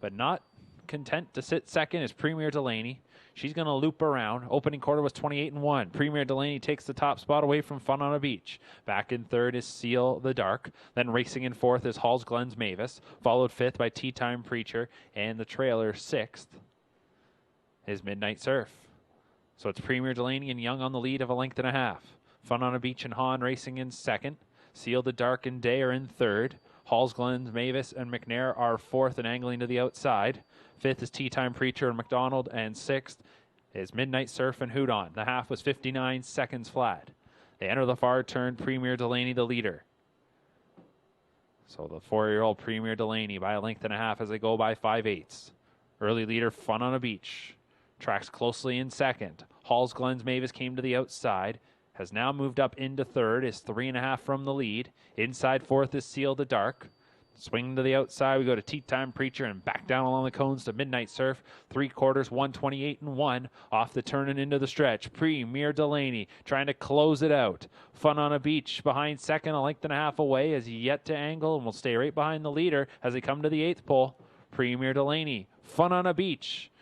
but not content to sit second is Premier Delaney. She's going to loop around. Opening quarter was 28-1. Premier Delaney takes the top spot away from Fun on a Beach. Back in 3rd is Seal the Dark. Then racing in 4th is Halls Glens Mavis. Followed 5th by Tea Time Preacher. And the trailer 6th is Midnight Surf. So it's Premier Delaney and Young on the lead of a length and a half. Fun on a Beach and Hahn racing in 2nd. Seal the Dark and Day are in 3rd. Halls Glens Mavis and McNair are 4th and angling to the outside. 5th is Tea Time Preacher and McDonald, and 6th is Midnight Surf and Houdon. The half was 59 seconds flat. They enter the far turn, Premier Delaney the leader. So the 4-year-old Premier Delaney by a length and a half as they go by 5/8. Early leader Fun on a Beach tracks closely in 2nd. Halls Glens Mavis came to the outside, has now moved up into 3rd, is 3.5 from the lead. Inside 4th is Seal the Dark. Swing to the outside, we go to Tea Time Preacher and back down along the cones to Midnight Surf. 3/4, 128-1. Off the turn and into the stretch. Premier Delaney trying to close it out. Fun on a Beach behind 2nd, a length and a half away, as yet to angle and will stay right behind the leader as they come to the 8th pole. Premier Delaney, Fun on a Beach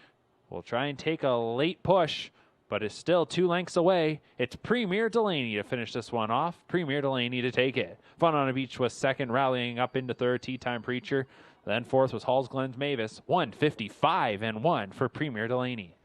will try and take a late push, but is still 2 lengths away. It's Premier Delaney to finish this one off. Premier Delaney to take it. Fun on a Beach was 2nd, rallying up into 3rd, Tea Time Preacher. Then 4th was Halls Glens Mavis. 155-1 for Premier Delaney.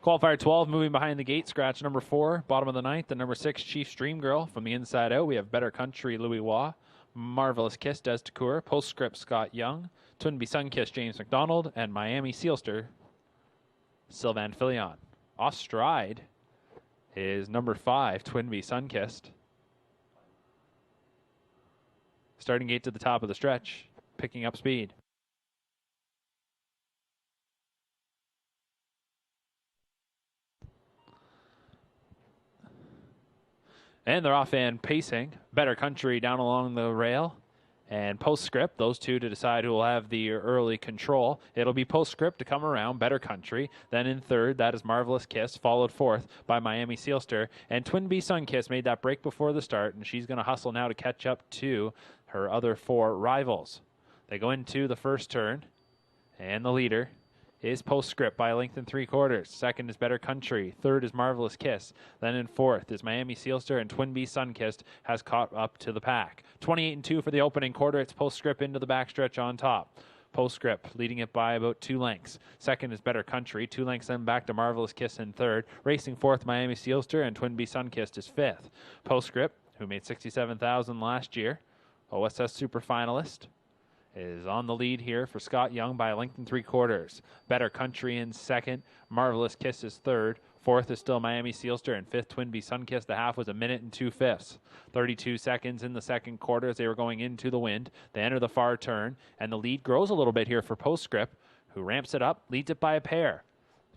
Qualifier 12 moving behind the gate, scratch number 4, bottom of the ninth, and number 6, Chief's Dream Girl. From the inside out, we have Better Country, Louis Waugh, Marvelous Kiss, Des DeCoeur, Postscript, Scott Young, Twinbee Sunkiss, James McDonald, and Miami Sealster, Sylvain Filion. Off stride is number 5, Twinbee Sunkissed. Starting gate to the top of the stretch, picking up speed. And they're off and pacing. Better Country down along the rail. And Postscript, those two to decide who will have the early control. It'll be Postscript to come around, Better Country. Then in third, that is Marvelous Kiss, followed fourth by Miami Sealster. And Twinbee Sunkiss made that break before the start, and she's going to hustle now to catch up to her other 4 rivals. They go into the first turn, and the leader is Postscript by a length and 3/4. Second is Better Country. Third is Marvelous Kiss. Then in fourth is Miami Sealster, and Twinbee Sunkissed has caught up to the pack. 28-2 for the opening quarter. It's Postscript into the backstretch on top. Postscript leading it by about 2 lengths. Second is Better Country. 2 lengths then back to Marvelous Kiss in third. Racing fourth, Miami Sealster, and Twinbee Sunkissed is fifth. Postscript, who made $67,000 last year, OSS Super Finalist, is on the lead here for Scott Young by a length and 3/4. Better Country in second. Marvelous Kiss is third. Fourth is still Miami Sealster, and fifth, Twinbee Sunkissed. The half was 1 minute and 2/5. 32 seconds in the second quarter as they were going into the wind. They enter the far turn, and the lead grows a little bit here for Postscript, who ramps it up, leads it by a pair.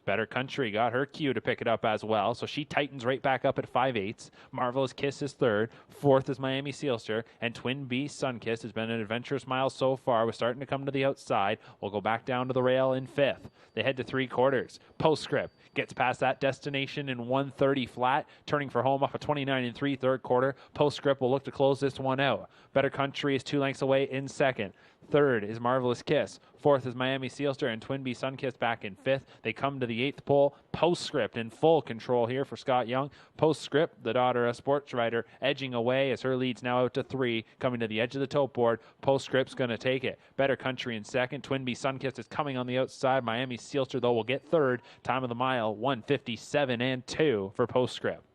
Better Country got her cue to pick it up as well, so she tightens right back up at 5/8. Marvelous Kiss is third. Fourth is Miami Sealster, and Twinbee Sunkissed has been an adventurous mile so far. We're starting to come to the outside. We'll go back down to the rail in fifth. They head to 3/4. Postscript gets past that destination in 1:30 flat, turning for home off a 29 3 third quarter. Postscript will look to close this one out. Better Country is 2 lengths away in second. Third is Marvelous Kiss. Fourth is Miami Sealster, and Twinbee Sunkissed back in fifth. They come to the 8th pole. Postscript in full control here for Scott Young. Postscript, the daughter of sports writer, edging away as her lead's now out to 3, coming to the edge of the tote board. Postscript's going to take it. Better Country in second. Twinbee Sunkissed is coming on the outside. Miami Sealster, though, will get third. Time of the mile, 1:57.2 for Postscript.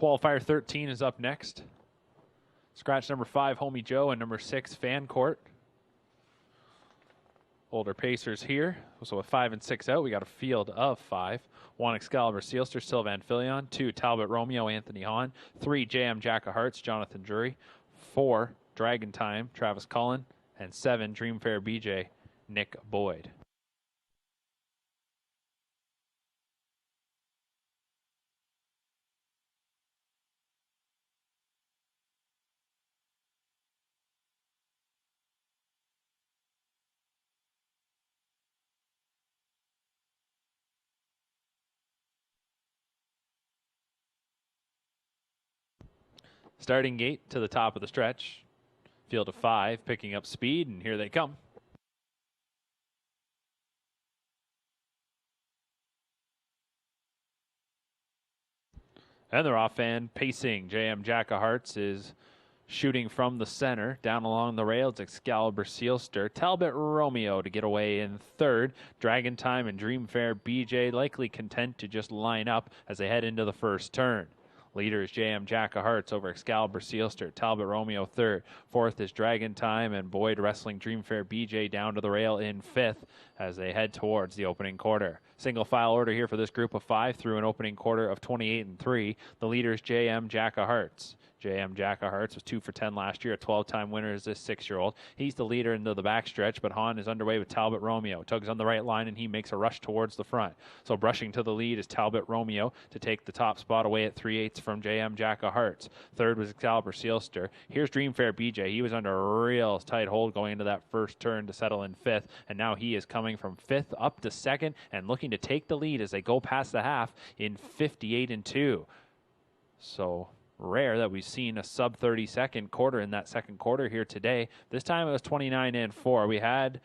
Qualifier 13 is up next. Scratch number 5, Homie Joe, and number 6, Fan Court. Older Pacers here. So with 5 and 6 out, we got a field of 5. 1, Excalibur Sealster, Sylvan Filion. 2, Talbot Romeo, Anthony Hahn. 3, JM Jack of Hearts, Jonathan Drury. 4, Dragon Time, Travis Cullen. And 7, Dreamfair BJ, Nick Boyd. Starting gate to the top of the stretch. Field of 5, picking up speed, and here they come. And they're off and pacing. JM Jack of Hearts is shooting from the center. Down along the rails, Excalibur Sealster. Talbot Romeo to get away in third. Dragon Time and Dreamfair BJ likely content to just line up as they head into the first turn. Leader is JM Jack of Hearts over Excalibur Sealster. Talbot Romeo third. Fourth is Dragon Time and Boyd wrestling Dreamfair BJ down to the rail in fifth as they head towards the opening quarter. Single file order here for this group of 5 through an opening quarter of 28 and 3. The leader is JM Jack of Hearts. JM Jack of Hearts was 2 for 10 last year. A 12-time winner is this 6-year-old. He's the leader into the backstretch, but Hahn is underway with Talbot Romeo. Tugs on the right line, and he makes a rush towards the front. So brushing to the lead is Talbot Romeo to take the top spot away at 3/8 from JM Jack of Hearts. Third was Excalibur Sealster. Here's Dreamfair BJ. He was under a real tight hold going into that first turn to settle in 5th, and now he is coming from 5th up to 2nd and looking to take the lead as they go past the half in 58 and 2. So rare that we've seen a sub 30-second quarter in that second quarter here today. This time it was 29 and 4. We had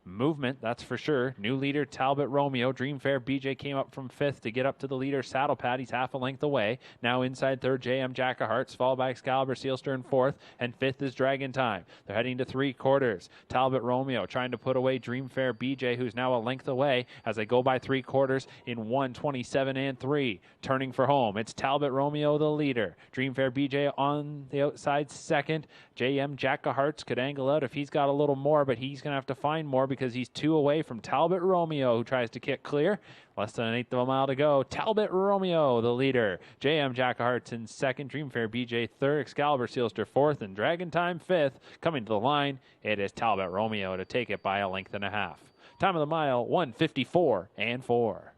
movement, that's for sure. New leader Talbot Romeo. Dreamfair BJ came up from 5th to get up to the leader Saddle Pad. He's half a length away. Now inside third, JM Jack of Hearts, followed by Excalibur Sealster in 4th, and 5th is Dragon Time. They're heading to 3 quarters. Talbot Romeo trying to put away Dreamfair BJ, who's now a length away as they go by 3 quarters in 1:27 and 3. Turning for home, it's Talbot Romeo, the leader. Dreamfair BJ on the outside second. JM Jack of Hearts could angle out if he's got a little more, but he's going to have to find more because he's 2 away from Talbot Romeo, who tries to kick clear. Less than 1/8 of a mile to go. Talbot Romeo, the leader. JM Jack of Hearts in 2nd. Dreamfair BJ 3rd. Excalibur Sealster 4th. And Dragon Time 5th. Coming to the line, it is Talbot Romeo to take it by a length and a half. Time of the mile, 1:54 and 4.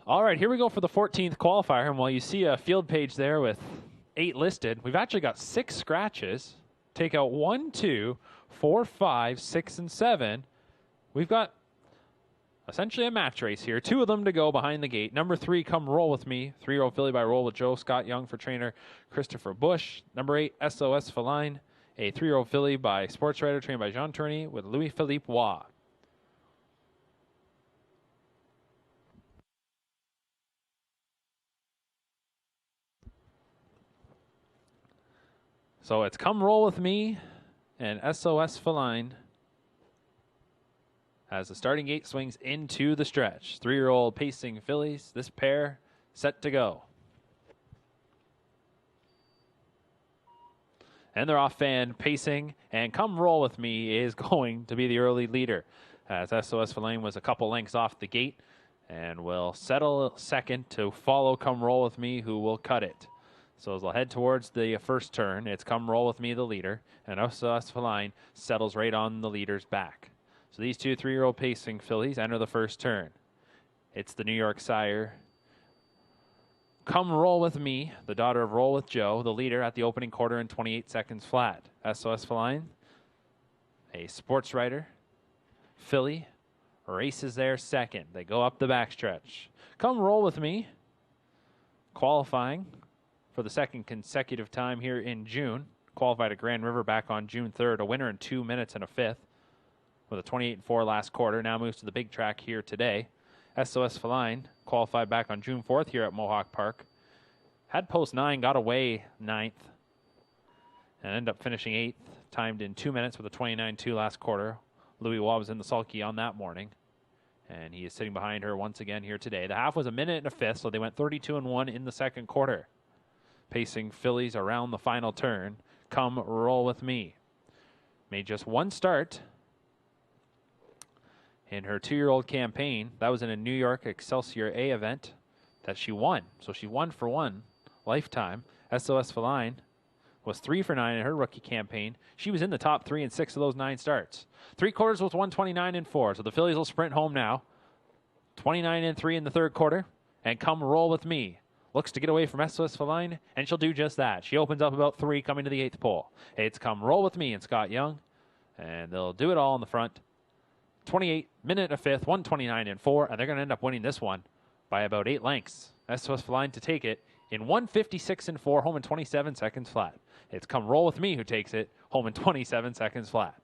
All right, here we go for the 14th qualifier. And while you see a field page there with 8 listed, we've actually got 6 scratches. Take out 1, 2, 4, 5, 6, and 7. We've got essentially a match race here. 2 of them to go behind the gate. Number 3, Come Roll With Me. 3-year-old filly by Roll with Joe. Scott Young for trainer Christopher Bush. Number 8, SOS Feline. A 3-year-old filly by Sports Writer trained by Jean Tourney with Louis-Philippe Waugh. So it's Come Roll With Me and SOS Feline as the starting gate swings into the stretch. 3-year-old pacing fillies. This pair set to go. And they're off and pacing. And Come Roll With Me is going to be the early leader, as SOS Feline was a couple lengths off the gate and will settle second to follow Come Roll With Me, who will cut it. So as they'll head towards the first turn, it's Come Roll With Me, the leader, and SOS Feline settles right on the leader's back. So these 2 3-year-old pacing fillies enter the first turn. It's the New York sire, Come Roll With Me, the daughter of Roll with Joe, the leader at the opening quarter in 28 seconds flat. SOS Feline, a sports writer, filly, races there second. They go up the backstretch. Come Roll With Me, qualifying for the second consecutive time here in June. Qualified at Grand River back on June 3rd. A winner in 2 minutes and a fifth with a 28-4 last quarter. Now moves to the big track here today. SOS Feline qualified back on June 4th here at Mohawk Park. Had post 9, got away 9th, and ended up finishing 8th, timed in 2 minutes with a 29-2 last quarter. Louis Waugh was in the sulky on that morning, and he is sitting behind her once again here today. The half was a minute and a fifth, so they went 32-1 in the second quarter. Pacing fillies around the final turn. Come Roll With Me. Made just 1 start in her 2-year-old campaign. That was in a New York Excelsior A event that she won. So she won for 1 lifetime. SOS Feline was 3 for 9 in her rookie campaign. She was in the top 3 in 6 of those 9 starts. 3 quarters with 129-4. So the fillies will sprint home now. 29-3 in the third quarter. And Come Roll With Me looks to get away from SOS Feline, and she'll do just that. She opens up about 3 coming to the 8th pole. It's Come Roll With Me and Scott Young, and they'll do it all in the front. 28 minute and a fifth, 129-4, and they're going to end up winning this one by about 8 lengths. SOS Feline to take it in 156-4, home in 27 seconds flat. It's Come Roll With Me who takes it home in 27 seconds flat.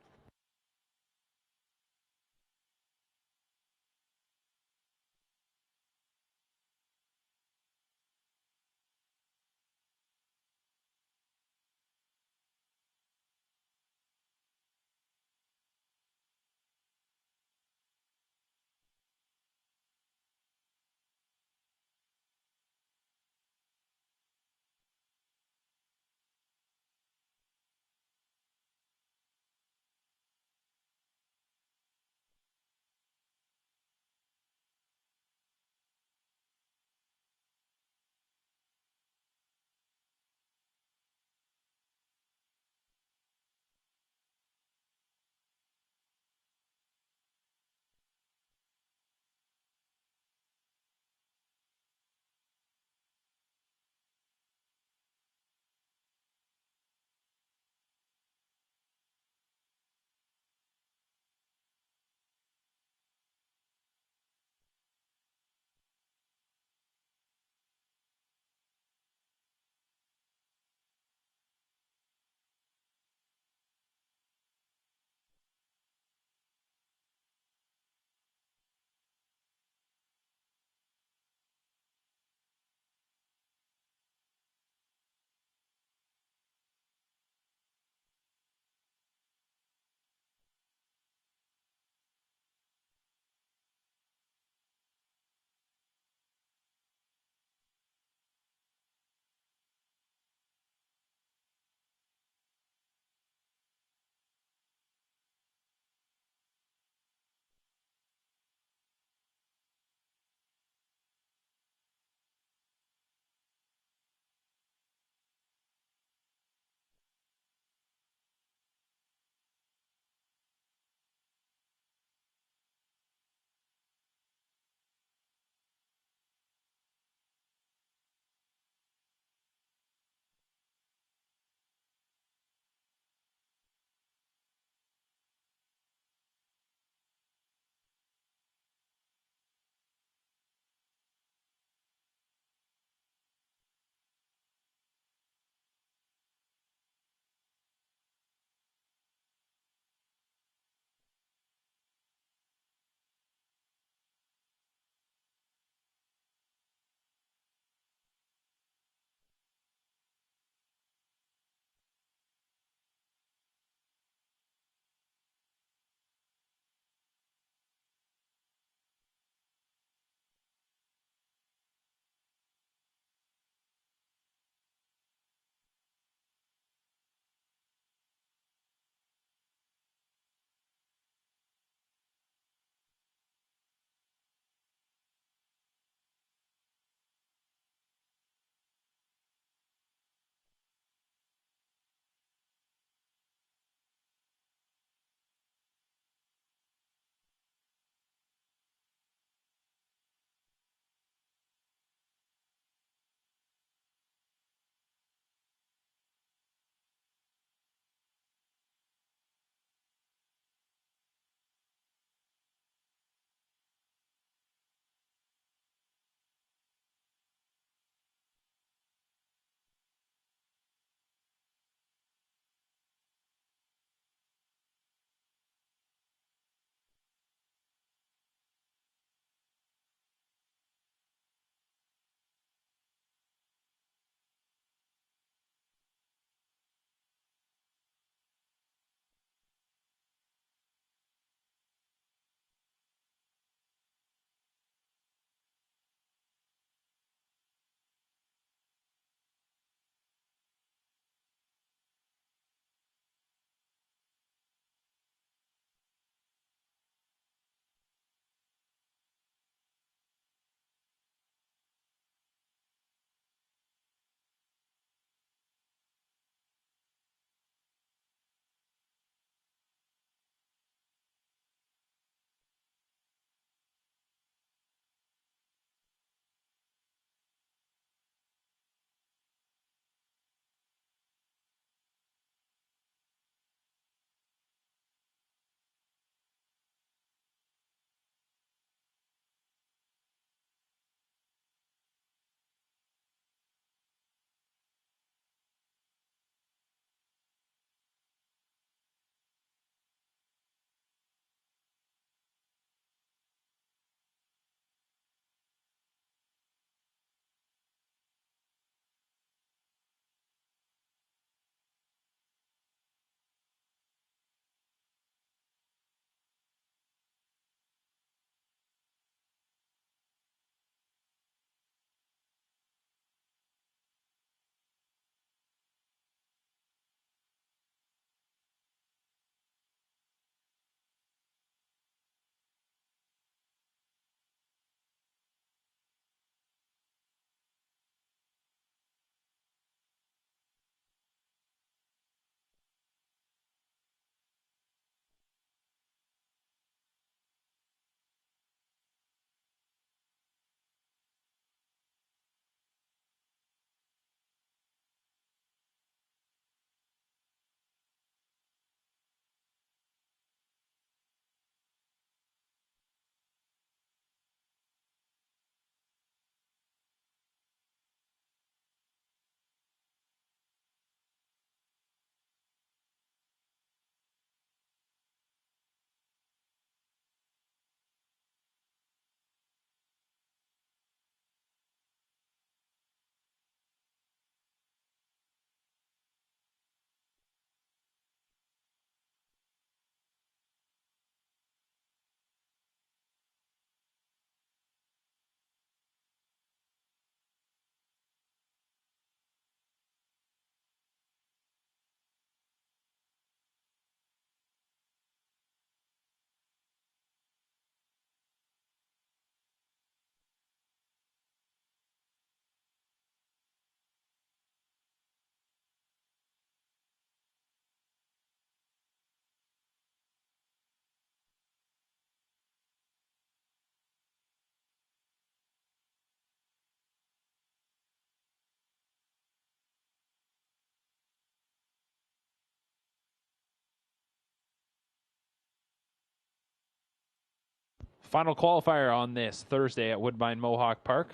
Final qualifier on this Thursday at Woodbine Mohawk Park.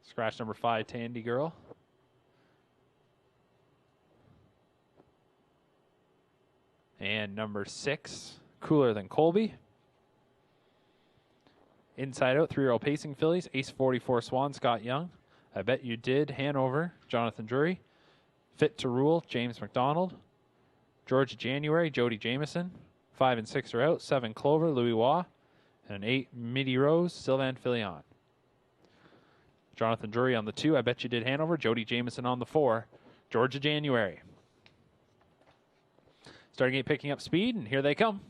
Scratch number 5, Tandy Girl. And number 6, Cooler Than Colby. Inside out, 3-year-old Pacing Fillies, Ace 44 Swan, Scott Young. I Bet You Did, Hanover, Jonathan Drury. Fit to Rule, James McDonald. Georgia January, Jody Jameson. 5 and 6 are out. 7 Clover, Louis Waugh. And an 8 Midi Rose, Sylvain Fillion. Jonathan Drury on the 2, I Bet You Did, Hanover. Jody Jameson on the 4, Georgia January. Starting gate picking up speed, and here they come.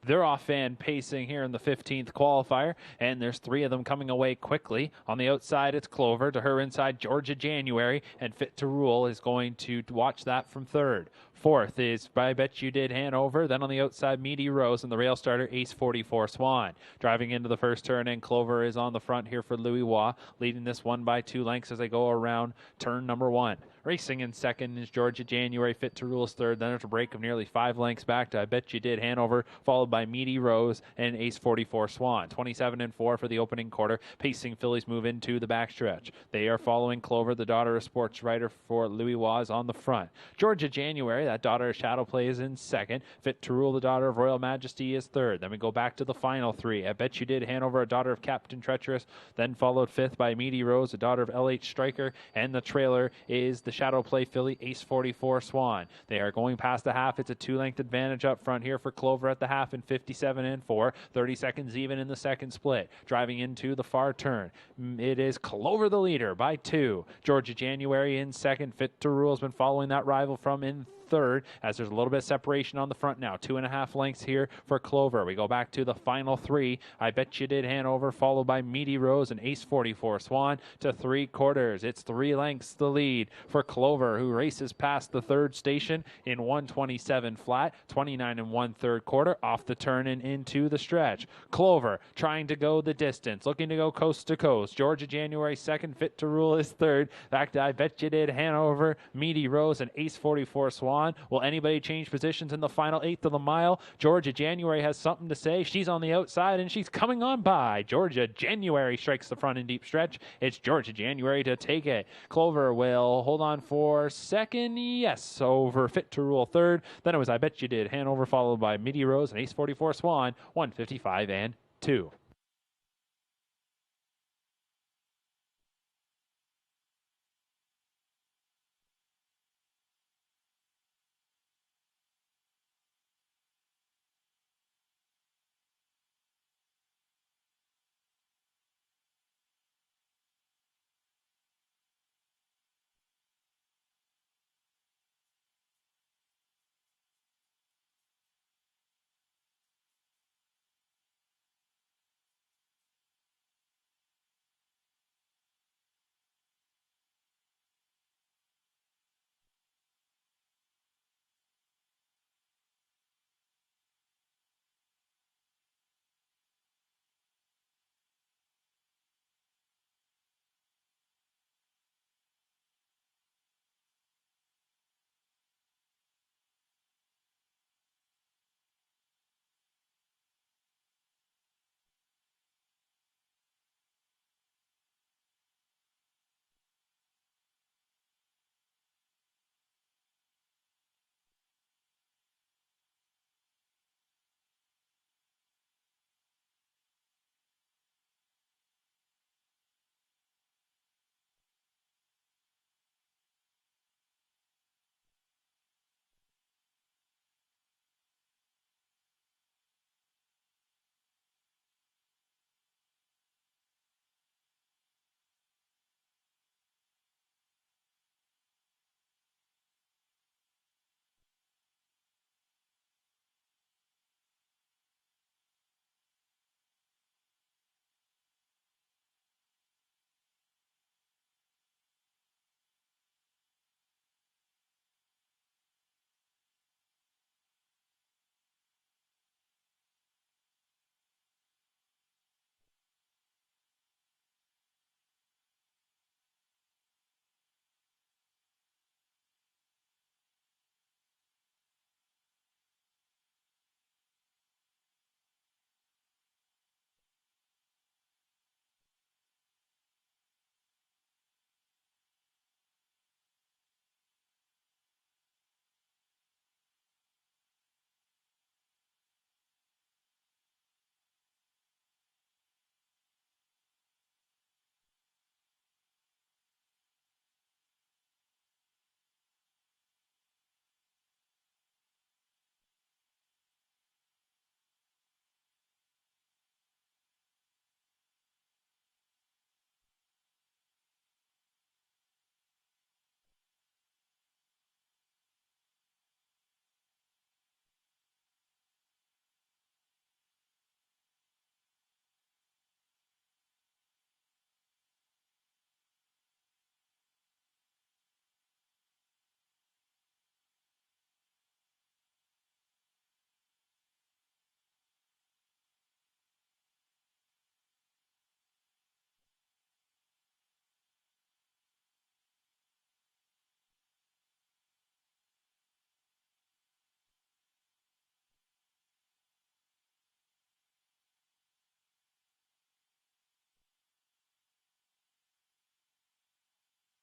They're off and pacing here in the 15th qualifier, and there's 3 of them coming away quickly. On the outside, it's Clover. To her inside, Georgia January, and Fit to Rule is going to watch that from 3rd. 4th is I Bet You Did, Hanover. Then on the outside, Meaty Rose, and the rail starter, Ace 44 Swan. Driving into the first turn, and Clover is on the front here for Louis Waugh, leading this 1 by 2 lengths as they go around turn number 1. Racing in second is Georgia January. Fit to Rule is 3rd. Then there's a break of nearly 5 lengths back to I Bet You Did, Hanover, followed by Meaty Rose and Ace 44 Swan. 27 and 4 for the opening quarter. Pacing Fillies move into the backstretch. They are following Clover, the daughter of sports writer for Louis Waugh, on the front. Georgia January, that daughter of Shadow Play, is in second. Fit to Rule, the daughter of Royal Majesty, is 3rd. Then we go back to the final 3. I Bet You Did, Hanover, a daughter of Captain Treacherous, then followed 5th by Meaty Rose, a daughter of LH Striker, and the trailer is the Shadow Play filly, Ace 44 Swan. They are going past the half. It's a 2-length advantage up front here for Clover at the half in 57 and 4. 30 seconds even in the second split. Driving into the far turn, it is Clover the leader by 2. Georgia January in second. Fit to Rule has been following that rival from in 3rd, as there's a little bit of separation on the front now. 2.5 lengths here for Clover. We go back to the final 3. I Bet You Did, Hanover, followed by Meaty Rose and Ace 44 Swan to 3/4. It's 3 lengths the lead for Clover, who races past the 3rd station in 127 flat, 29 and 1/3 quarter, off the turn and into the stretch. Clover trying to go the distance, looking to go coast to coast. Georgia January 2nd, Fit to Rule is 3rd. Back to I Bet You Did, Hanover, Meaty Rose, and Ace 44 Swan. Will anybody change positions in the final 1/8 of the mile? Georgia January has something to say. She's on the outside, and she's coming on by. Georgia January strikes the front in deep stretch. It's Georgia January to take it. Clover will hold on for 2nd. Yes, over Fit to Rule 3rd. Then it was I Bet You Did, Hanover, followed by Meaty Rose and Ace 44 Swan, 155 and 2.